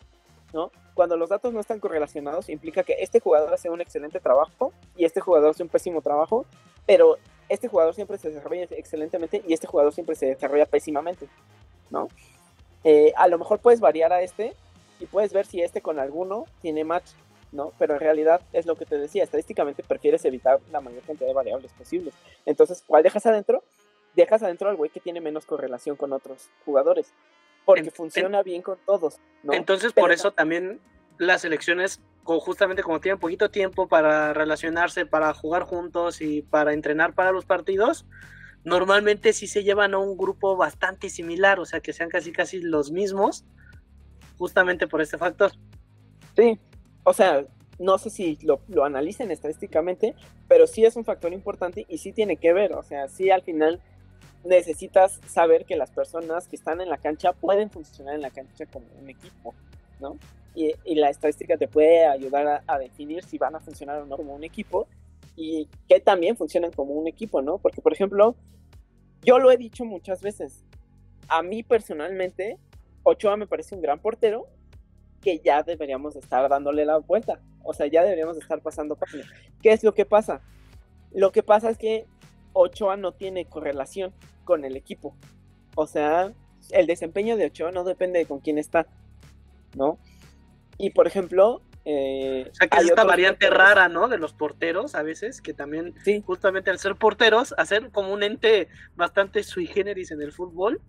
¿no? Cuando los datos no están correlacionados, implica que este jugador hace un excelente trabajo y este jugador hace un pésimo trabajo, pero este jugador siempre se desarrolla excelentemente y este jugador siempre se desarrolla pésimamente, ¿no? A lo mejor puedes variar a y puedes ver si con alguno tiene match, ¿no? Pero en realidad es lo que te decía, estadísticamente prefieres evitar la mayor cantidad de variables posibles. Entonces, ¿cuál dejas adentro? Dejas adentro al güey que tiene menos correlación con otros jugadores, porque funciona bien con todos, ¿no? Entonces, por eso también las selecciones, justamente como tienen poquito tiempo para relacionarse, para jugar juntos y para entrenar para los partidos, normalmente sí se llevan a un grupo bastante similar, o sea, que sean casi los mismos, justamente por este factor. Sí, o sea, no sé si lo analicen estadísticamente, pero sí es un factor importante y sí tiene que ver, o sea, sí al final necesitas saber que las personas que están en la cancha pueden funcionar en la cancha como un equipo, ¿no? Y la estadística te puede ayudar a definir si van a funcionar o no como un equipo y que también funcionan como un equipo, ¿no? Porque, por ejemplo, yo lo he dicho muchas veces, a mí personalmente, Ochoa me parece un gran portero que ya deberíamos estar dándole la vuelta, o sea, ya deberíamos estar pasando página. ¿Qué es lo que pasa? Lo que pasa es que Ochoa no tiene correlación con el equipo. O sea, el desempeño de Ochoa no depende de con quién está, ¿no? Y por ejemplo... o sea, que es esta variante rara, ¿no? De los porteros, a veces, que también, sí, justamente al ser porteros, hacer como un ente bastante sui generis en el fútbol,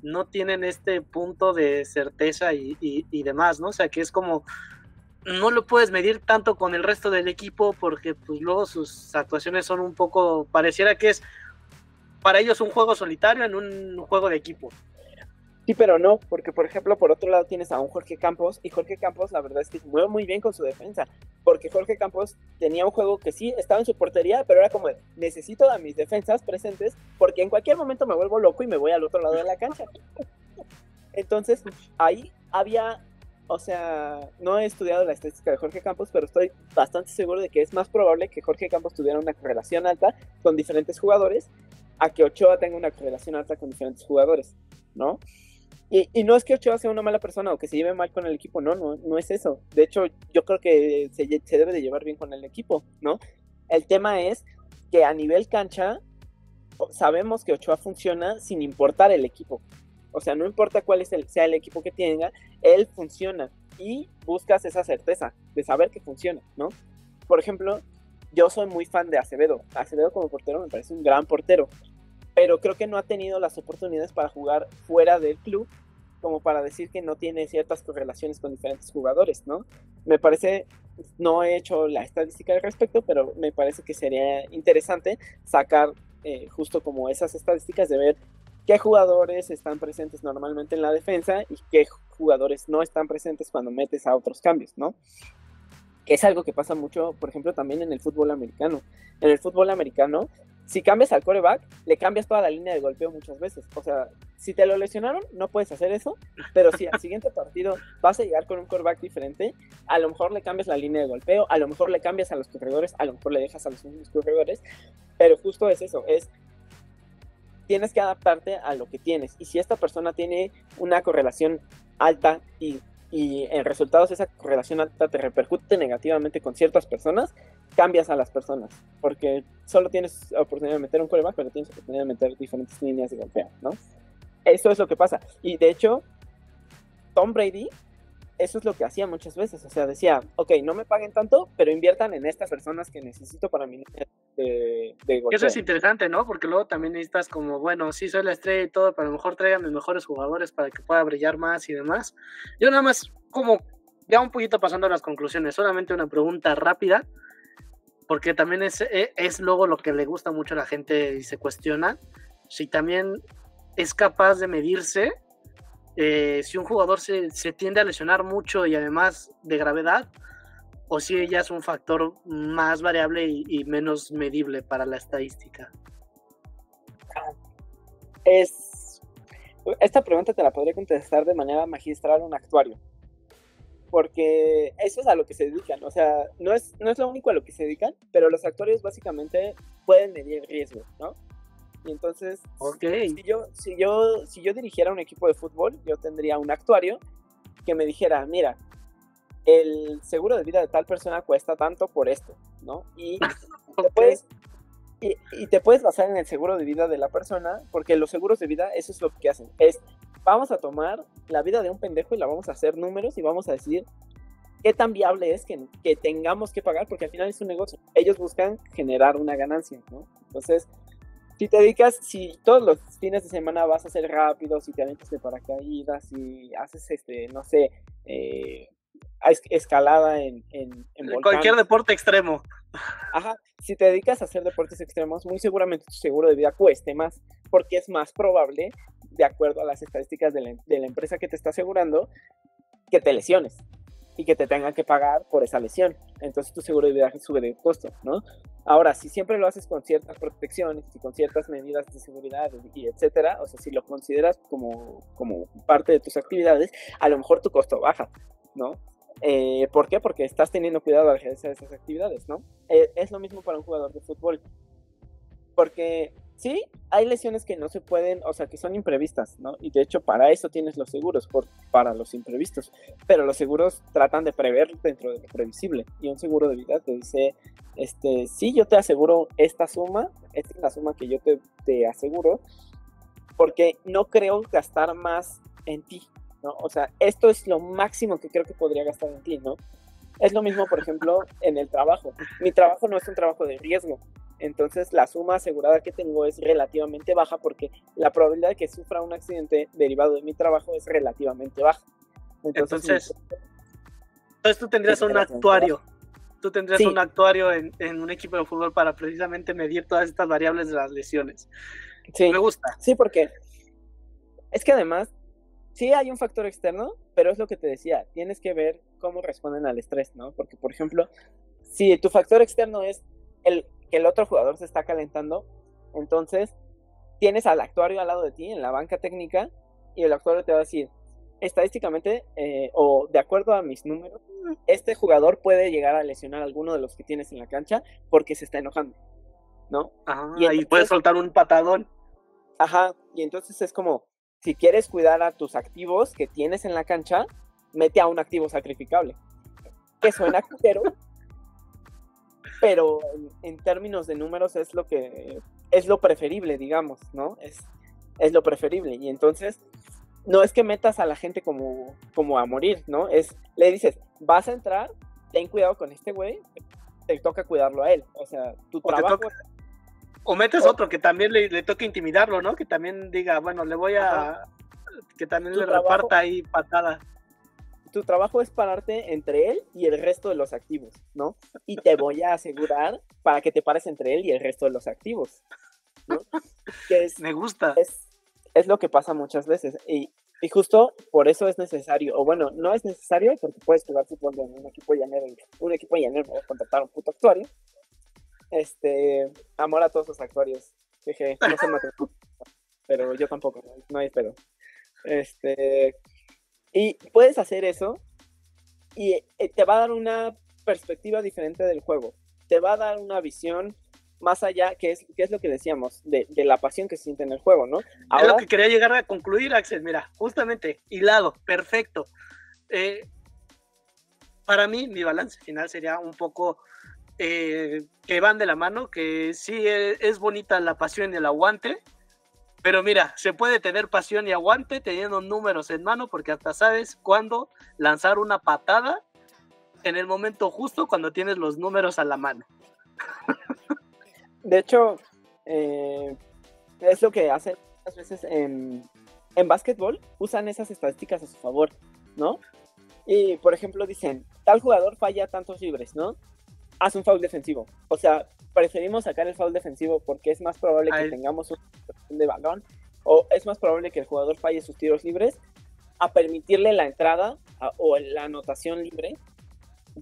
no tienen este punto de certeza y demás, ¿no? O sea, que es como... no lo puedes medir tanto con el resto del equipo porque pues luego sus actuaciones son un poco, pareciera que es para ellos un juego solitario en un juego de equipo. Sí, pero no, porque por ejemplo por otro lado tienes a un Jorge Campos, y Jorge Campos la verdad es que se mueve muy bien con su defensa, porque Jorge Campos tenía un juego que sí estaba en su portería, pero era como, necesito a mis defensas presentes porque en cualquier momento me vuelvo loco y me voy al otro lado de la cancha. Entonces ahí había... O sea, no he estudiado la estadística de Jorge Campos, pero estoy bastante seguro de que es más probable que Jorge Campos tuviera una correlación alta con diferentes jugadores a que Ochoa tenga una correlación alta con diferentes jugadores, ¿no? Y no es que Ochoa sea una mala persona o que se lleve mal con el equipo, no es eso. De hecho, yo creo que se debe de llevar bien con el equipo, ¿no? El tema es que a nivel cancha sabemos que Ochoa funciona sin importar el equipo. O sea, no importa cuál sea el equipo que tenga, él funciona y buscas esa certeza de saber que funciona, ¿no? Por ejemplo, yo soy muy fan de Acevedo. Acevedo como portero me parece un gran portero, pero creo que no ha tenido las oportunidades para jugar fuera del club como para decir que no tiene ciertas correlaciones con diferentes jugadores, ¿no? Me parece, no he hecho la estadística al respecto, pero me parece que sería interesante sacar justo como esas estadísticas de ver qué jugadores están presentes normalmente en la defensa y qué jugadores no están presentes cuando metes a otros cambios, ¿no? Que es algo que pasa mucho, por ejemplo, también en el fútbol americano. En el fútbol americano, si cambias al quarterback, le cambias toda la línea de golpeo muchas veces. O sea, si te lo lesionaron, no puedes hacer eso, pero si al siguiente partido vas a llegar con un quarterback diferente, a lo mejor le cambias la línea de golpeo, a lo mejor le cambias a los corredores, a lo mejor le dejas a los mismos corredores, pero justo es eso, tienes que adaptarte a lo que tienes. Y si esta persona tiene una correlación alta y en resultados esa correlación alta te repercute negativamente con ciertas personas, cambias a las personas, porque solo tienes oportunidad de meter un quarterback, pero tienes oportunidad de meter diferentes líneas de golpeo, ¿no? Eso es lo que pasa. Y de hecho, Tom Brady, eso es lo que hacía muchas veces. O sea, decía, ok, no me paguen tanto, pero inviertan en estas personas que necesito para mi línea de golpeo. Eso es interesante, ¿no? Porque luego también necesitas como, bueno, sí soy la estrella y todo, pero a lo mejor traigan los mejores jugadores para que pueda brillar más y demás. Yo nada más, como ya un poquito pasando a las conclusiones, solamente una pregunta rápida, porque también es luego lo que le gusta mucho a la gente y se cuestiona, si también es capaz de medirse si un jugador se tiende a lesionar mucho y además de gravedad, o si ella es un factor más variable y menos medible para la estadística. Esta pregunta te la podría contestar de manera magistral un actuario, porque eso es a lo que se dedican. O sea, no es lo único a lo que se dedican, pero los actuarios básicamente pueden medir riesgo, ¿no? Y entonces, okay, si yo dirigiera un equipo de fútbol, yo tendría un actuario que me dijera, mira, el seguro de vida de tal persona cuesta tanto por esto, ¿no? Y te puedes basar en el seguro de vida de la persona, porque los seguros de vida, eso es lo que hacen, vamos a tomar la vida de un pendejo y la vamos a hacer números y vamos a decir qué tan viable es que tengamos que pagar, porque al final es un negocio. Ellos buscan generar una ganancia, ¿no? Entonces, si todos los fines de semana vas a hacer rápido, si te aventas de paracaídas, si haces, no sé, escalada en cualquier deporte extremo. Ajá, si te dedicas a hacer deportes extremos, muy seguramente tu seguro de vida cueste más, porque es más probable, de acuerdo a las estadísticas de la empresa que te está asegurando, que te lesiones y que te tengan que pagar por esa lesión. Entonces tu seguro de vida sube de costo, ¿no? Ahora, si siempre lo haces con ciertas protecciones y con ciertas medidas de seguridad y etcétera, o sea, si lo consideras como parte de tus actividades, a lo mejor tu costo baja, ¿no? ¿Por qué? Porque estás teniendo cuidado al realizar esas actividades, ¿no? Es lo mismo para un jugador de fútbol. Porque sí, hay lesiones que no se pueden, o sea, que son imprevistas, ¿no? Y de hecho para eso tienes los seguros, para los imprevistos. Pero los seguros tratan de prever dentro de lo previsible. Y un seguro de vida te dice, sí, yo te aseguro esta es la suma que yo te aseguro, porque no creo gastar más en ti, ¿no? O sea, esto es lo máximo que creo que podría gastar en ti, ¿no? Es lo mismo, por ejemplo, en el trabajo. Mi trabajo no es un trabajo de riesgo. Entonces, la suma asegurada que tengo es relativamente baja porque la probabilidad de que sufra un accidente derivado de mi trabajo es relativamente baja. Entonces tú tendrías un actuario. Tú tendrías un actuario en un equipo de fútbol para precisamente medir todas estas variables de las lesiones. Sí. Me gusta. Sí, porque es que además sí hay un factor externo, pero es lo que te decía, tienes que ver cómo responden al estrés, ¿no? Porque, por ejemplo, si tu factor externo es que el otro jugador se está calentando, entonces tienes al actuario al lado de ti en la banca técnica y el actuario te va a decir, estadísticamente o de acuerdo a mis números, este jugador puede llegar a lesionar a alguno de los que tienes en la cancha porque se está enojando, ¿no? Y entonces, puedes soltar un patadón. Ajá, y entonces es como, si quieres cuidar a tus activos que tienes en la cancha, mete a un activo sacrificable. Que suena culero, pero en términos de números es lo preferible, digamos, ¿no? Es lo preferible. Y entonces, no es que metas a la gente como a morir, ¿no? Le dices, vas a entrar, ten cuidado con este güey, te toca cuidarlo a él. O sea, tu trabajo... O metes otro que también le toque intimidarlo, ¿no? Que también diga, bueno, le voy a... Que también le reparta ahí patada. Tu trabajo es pararte entre él y el resto de los activos, ¿no? Y te voy a asegurar para que te pares entre él y el resto de los activos, ¿no? Me gusta. Es lo que pasa muchas veces. Y justo por eso es necesario, o bueno, no es necesario porque puedes jugar fútbol en un equipo llanero. Un equipo llanero va a contratar un puto actuario. Amor a todos los actuarios. Jeje, no se maten. Pero yo tampoco, no hay pedo. Y puedes hacer eso y te va a dar una perspectiva diferente del juego. Te va a dar una visión más allá, que es lo que decíamos, de la pasión que se siente en el juego, ¿no? Ahora, es lo que quería llegar a concluir, Axel. Mira, justamente, hilado, perfecto. Para mí, mi balance final sería un poco que van de la mano, que sí es bonita la pasión y el aguante, pero mira, se puede tener pasión y aguante teniendo números en mano, porque hasta sabes cuándo lanzar una patada en el momento justo cuando tienes los números a la mano. De hecho, es lo que hacen muchas veces en básquetbol, usan esas estadísticas a su favor, ¿no? Y, por ejemplo, dicen, tal jugador falla tantos libres, ¿no? Haz un foul defensivo. O sea, preferimos sacar el foul defensivo porque es más probable que tengamos una situación de balón, o es más probable que el jugador falle sus tiros libres, a permitirle la entrada o la anotación libre.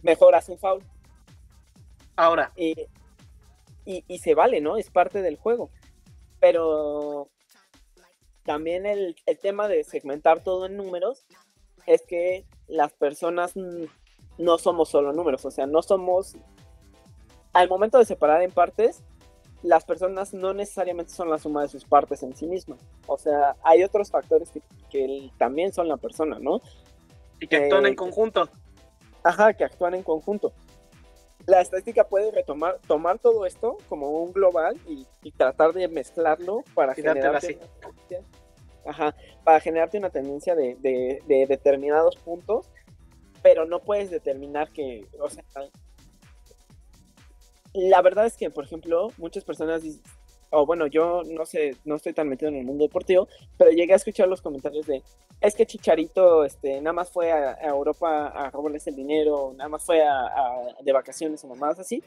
Mejor haz un foul. Ahora. Y se vale, ¿no? Es parte del juego. Pero también el tema de segmentar todo en números es que las personas no somos solo números. O sea, no somos... Al momento de separar en partes, las personas no necesariamente son la suma de sus partes en sí mismas. O sea, hay otros factores que también son la persona, ¿no? Y que actúan en conjunto. Ajá, que actúan en conjunto. La estadística puede tomar todo esto como un global y tratar de mezclarlo para generarte una tendencia de determinados puntos, pero no puedes determinar que, o sea, la verdad es que, por ejemplo, muchas personas dicen, bueno, yo no sé, no estoy tan metido en el mundo deportivo, pero llegué a escuchar los comentarios de, es que Chicharito nada más fue a Europa a robarles el dinero, nada más fue de vacaciones o mamadas así.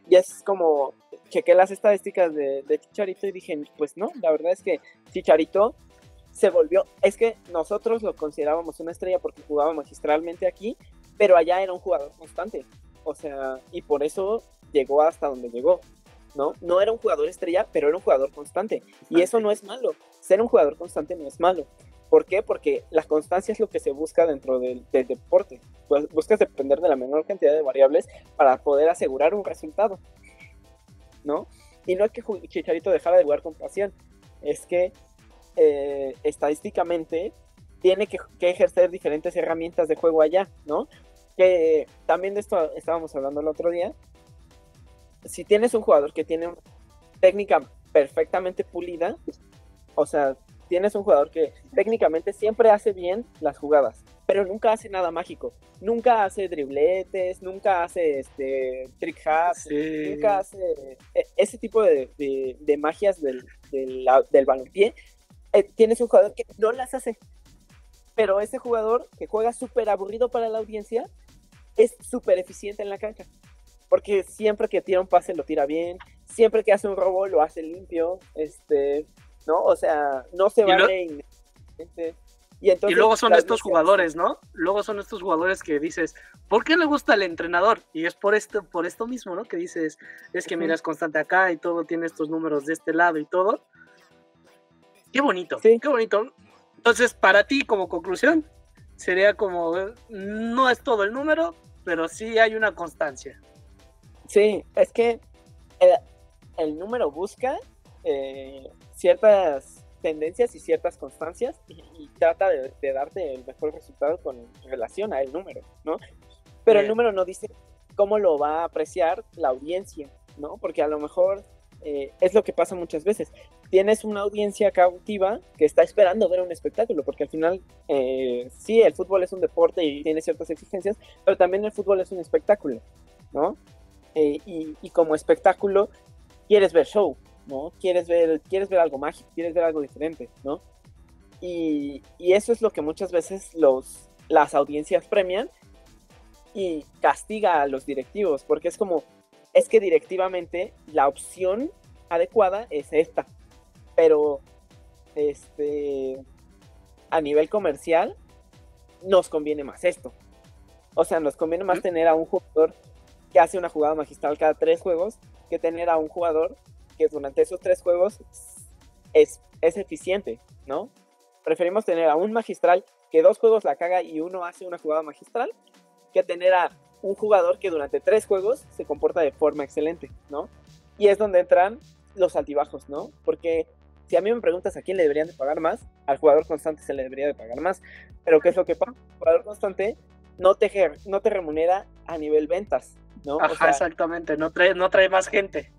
Y es como, chequé las estadísticas de Chicharito y dije, pues no, la verdad es que Chicharito se volvió, es que nosotros lo considerábamos una estrella porque jugaba magistralmente aquí, pero allá era un jugador constante. O sea, y por eso llegó hasta donde llegó, ¿no? No era un jugador estrella, pero era un jugador constante. Y eso no es malo. Ser un jugador constante no es malo. ¿Por qué? Porque la constancia es lo que se busca dentro del deporte. Pues buscas depender de la menor cantidad de variables para poder asegurar un resultado, ¿no? Y no es que Chicharito dejara de jugar con pasión, es que estadísticamente tiene que ejercer diferentes herramientas de juego allá, ¿no? Que también de esto estábamos hablando el otro día. Si tienes un jugador que tiene una técnica perfectamente pulida, o sea, tienes un jugador que técnicamente siempre hace bien las jugadas, pero nunca hace nada mágico, nunca hace dribletes, nunca hace trick hacks, nunca hace ese tipo de magias del balompié. Tienes un jugador que no las hace, pero ese jugador que juega súper aburrido para la audiencia es súper eficiente en la cancha. Porque siempre que tira un pase lo tira bien, siempre que hace un robo lo hace limpio, ¿no? O sea, no se vale. Y luego son estos jugadores, ¿no? Luego son estos jugadores que dices, ¿por qué le gusta al entrenador? Y es por esto mismo, ¿no? Que dices, es que mira, es constante acá y todo, tiene estos números de este lado y todo. Qué bonito, sí. Qué bonito. Entonces, para ti, como conclusión, sería como, no es todo el número, pero sí hay una constancia. Sí, es que el número busca ciertas tendencias y ciertas constancias y trata de darte el mejor resultado con relación al número, ¿no? Pero el número no dice cómo lo va a apreciar la audiencia, ¿no? Porque a lo mejor es lo que pasa muchas veces. Tienes una audiencia cautiva que está esperando ver un espectáculo, porque al final sí, el fútbol es un deporte y tiene ciertas exigencias, pero también el fútbol es un espectáculo, ¿no? Y como espectáculo quieres ver show, ¿no? Quieres ver algo mágico, quieres ver algo diferente, ¿no? Y eso es lo que muchas veces las audiencias premian y castiga a los directivos, porque es que directivamente la opción adecuada es esta, pero a nivel comercial nos conviene más esto. O sea, nos conviene más tener a un jugador que hace una jugada magistral cada 3 juegos que tener a un jugador que durante esos 3 juegos es eficiente, ¿no? Preferimos tener a un magistral que 2 juegos la caga y uno hace una jugada magistral que tener a un jugador que durante 3 juegos se comporta de forma excelente, ¿no? Y es donde entran los altibajos, ¿no? Porque si a mí me preguntas a quién le deberían de pagar más, al jugador constante se le debería de pagar más. Pero ¿qué es lo que pasa? El jugador constante no te remunera a nivel ventas, ¿no? Ajá, o sea, exactamente, no trae más gente.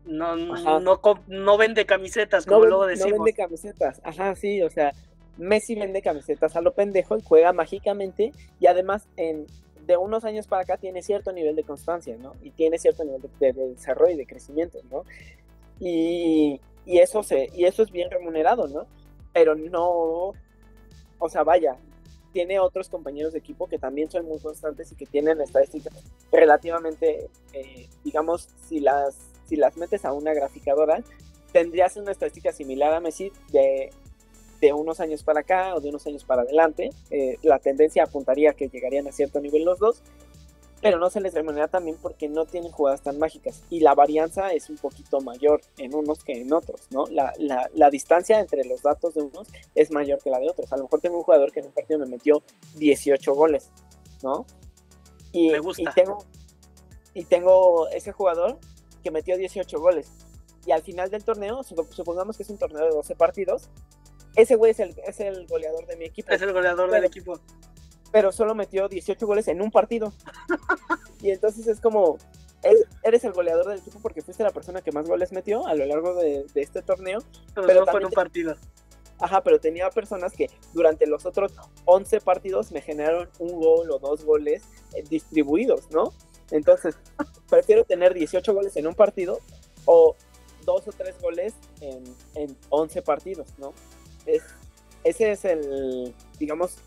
No vende camisetas, como luego decimos. No vende camisetas, ajá, sí, o sea, Messi vende camisetas a lo pendejo y juega mágicamente, y además de unos años para acá tiene cierto nivel de constancia, ¿no? Y tiene cierto nivel de desarrollo y de crecimiento, ¿no? Y eso es bien remunerado, ¿no? Pero no, o sea, vaya, tiene otros compañeros de equipo que también son muy constantes y que tienen estadísticas relativamente, digamos, si las metes a una graficadora, tendrías una estadística similar a Messi de unos años para acá o de unos años para adelante. La tendencia apuntaría a que llegarían a cierto nivel los dos, pero no se les remunera también porque no tienen jugadas tan mágicas y la varianza es un poquito mayor en unos que en otros, ¿no? La distancia entre los datos de unos es mayor que la de otros. A lo mejor tengo un jugador que en un partido me metió 18 goles, ¿no? Me gusta. Y tengo ese jugador que metió 18 goles y al final del torneo, supongamos que es un torneo de 12 partidos, ese güey es el goleador de mi equipo. Es el goleador del equipo. Pero solo metió 18 goles en un partido. Y entonces es como, eres el goleador del equipo porque fuiste la persona que más goles metió a lo largo de este torneo. Pero fue en un partido. Ajá, pero tenía personas que durante los otros 11 partidos me generaron un gol o 2 goles distribuidos, ¿no? Entonces, prefiero tener 18 goles en un partido o 2 o 3 goles en 11 partidos, ¿no? Ese es el, digamos,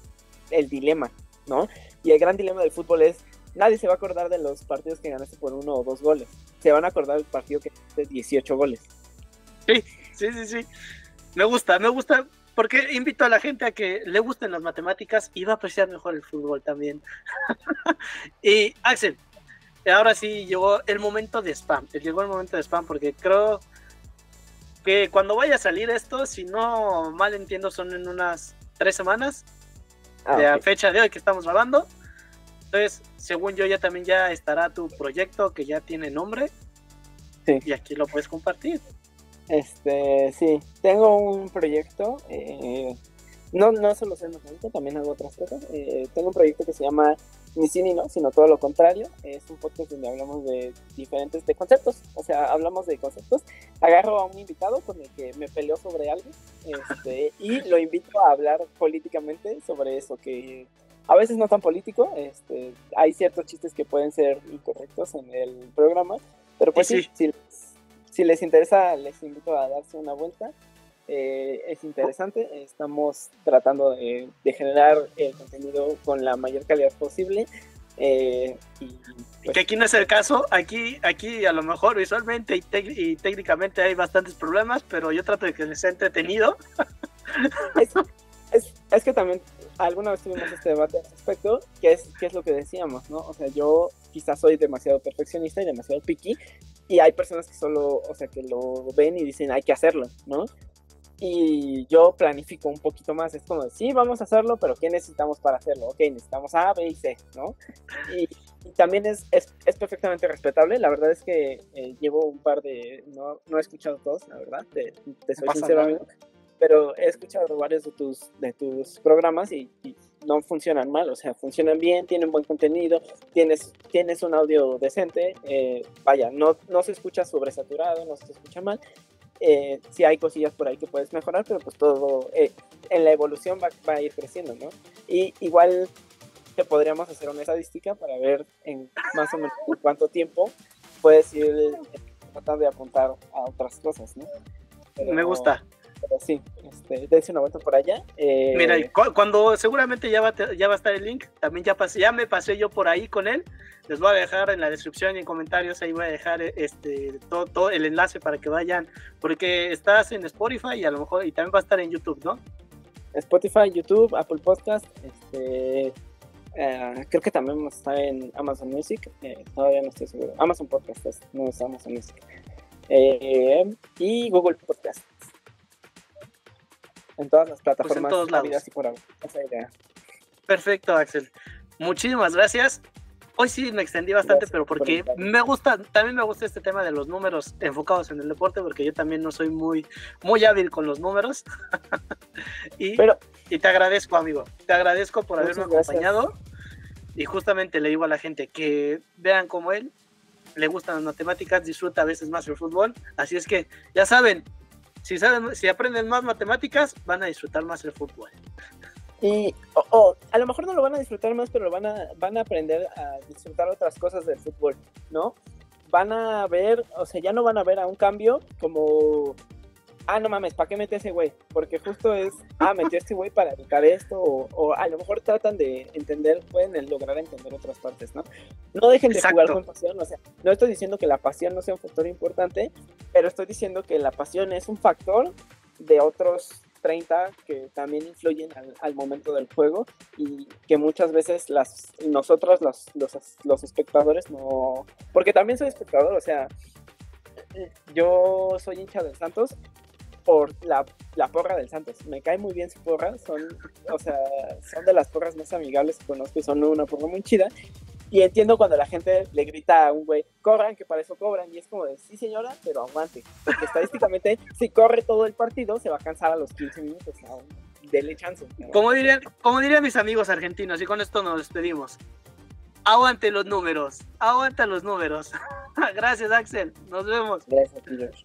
el dilema, ¿no? Y el gran dilema del fútbol es, nadie se va a acordar de los partidos que ganaste por 1 o 2 goles. Se van a acordar del partido que ganaste 18 goles. Sí. Me gusta, porque invito a la gente a que le gusten las matemáticas y va a apreciar mejor el fútbol también. Y Axel, ahora sí llegó el momento de spam. Porque creo que cuando vaya a salir esto, si no mal entiendo, son en unas 3 semanas. De la fecha de hoy que estamos grabando. Entonces, según yo, ya estará tu proyecto que ya tiene nombre. Sí. Y aquí lo puedes compartir. Sí, tengo un proyecto. No solo sé mecánica, también hago otras cosas. Tengo un proyecto que se llama Ni sí ni no, sino todo lo contrario. Es un podcast donde hablamos de diferentes conceptos. O sea, hablamos de conceptos. Agarro a un invitado con el que me peleó sobre algo y lo invito a hablar políticamente sobre eso, que a veces no tan político. Hay ciertos chistes que pueden ser incorrectos en el programa, pero pues sí. Si les interesa, les invito a darse una vuelta. Es interesante. Estamos tratando de generar el contenido con la mayor calidad posible. Y que aquí no es el caso. Aquí a lo mejor visualmente y técnicamente hay bastantes problemas, pero yo trato de que les sea entretenido. Es que también alguna vez tuvimos este debate al respecto, que es lo que decíamos, ¿no? O sea, yo quizás soy demasiado perfeccionista y demasiado picky, y hay personas que solo, o sea, que lo ven y dicen hay que hacerlo, ¿no? Y yo planifico un poquito más, es como, sí, vamos a hacerlo, pero ¿qué necesitamos para hacerlo? Ok, necesitamos A, B y C, ¿no? Y también es perfectamente respetable. La verdad es que llevo un par de, no he escuchado todos, la verdad, te soy sincero, amigo, pero he escuchado varios de tus programas y no funcionan mal, o sea, funcionan bien, tienen buen contenido, tienes un audio decente, vaya, no se escucha sobresaturado, no se escucha mal. Sí hay cosillas por ahí que puedes mejorar, pero pues todo en la evolución va a ir creciendo, ¿no? Y igual te podríamos hacer una estadística para ver en más o menos en cuánto tiempo puedes ir tratar de apuntar a otras cosas, ¿no? Pero, me gusta. Pero sí, dense una vuelta por allá. Mira, cuando seguramente ya va a estar el link, también ya me pasé yo por ahí con él. Les voy a dejar en la descripción y en comentarios, ahí voy a dejar todo el enlace para que vayan, porque estás en Spotify y a lo mejor y también va a estar en YouTube, ¿no? Spotify, YouTube, Apple Podcast, creo que también vamos a estar en Amazon Music, todavía no estoy seguro. Amazon Podcast, no es Amazon Music. Y Google Podcast. En todas las plataformas, pues en todos lados. Y por ahora. Esa idea. Perfecto, Axel. Muchísimas gracias. Hoy sí me extendí bastante, pero porque también me gusta este tema de los números enfocados en el deporte, porque yo también no soy muy hábil con los números. y te agradezco, amigo. Te agradezco por haberme acompañado. Y justamente le digo a la gente que vean como él, le gustan las matemáticas, disfruta a veces más el fútbol. Así es que, ya saben, si aprenden más matemáticas, van a disfrutar más el fútbol. Y a lo mejor no lo van a disfrutar más, pero van a aprender a disfrutar otras cosas del fútbol, ¿no? Van a ver, o sea, ya no van a ver a un cambio como, no mames, ¿para qué mete ese güey? Porque justo es, metió este güey para evitar esto, o a lo mejor tratan de entender, pueden lograr entender otras partes, ¿no? No dejen de jugar con pasión, o sea, no estoy diciendo que la pasión no sea un factor importante, pero estoy diciendo que la pasión es un factor de otros 30 que también influyen al momento del juego y que muchas veces nosotros los espectadores no, porque también soy espectador, o sea, yo soy hincha del Santos por la porra del Santos, me cae muy bien su porra, son de las porras más amigables que conozco y son una porra muy chida. Y entiendo cuando la gente le grita a un güey, corran, que para eso cobran. Y es como de, sí señora, pero aguante. Porque estadísticamente, si corre todo el partido, se va a cansar a los 15 minutos. ¿No? Dele chance. ¿No? Como dirían mis amigos argentinos, y con esto nos despedimos. Aguante los números. Aguanta los números. Gracias, Axel. Nos vemos. Gracias, George.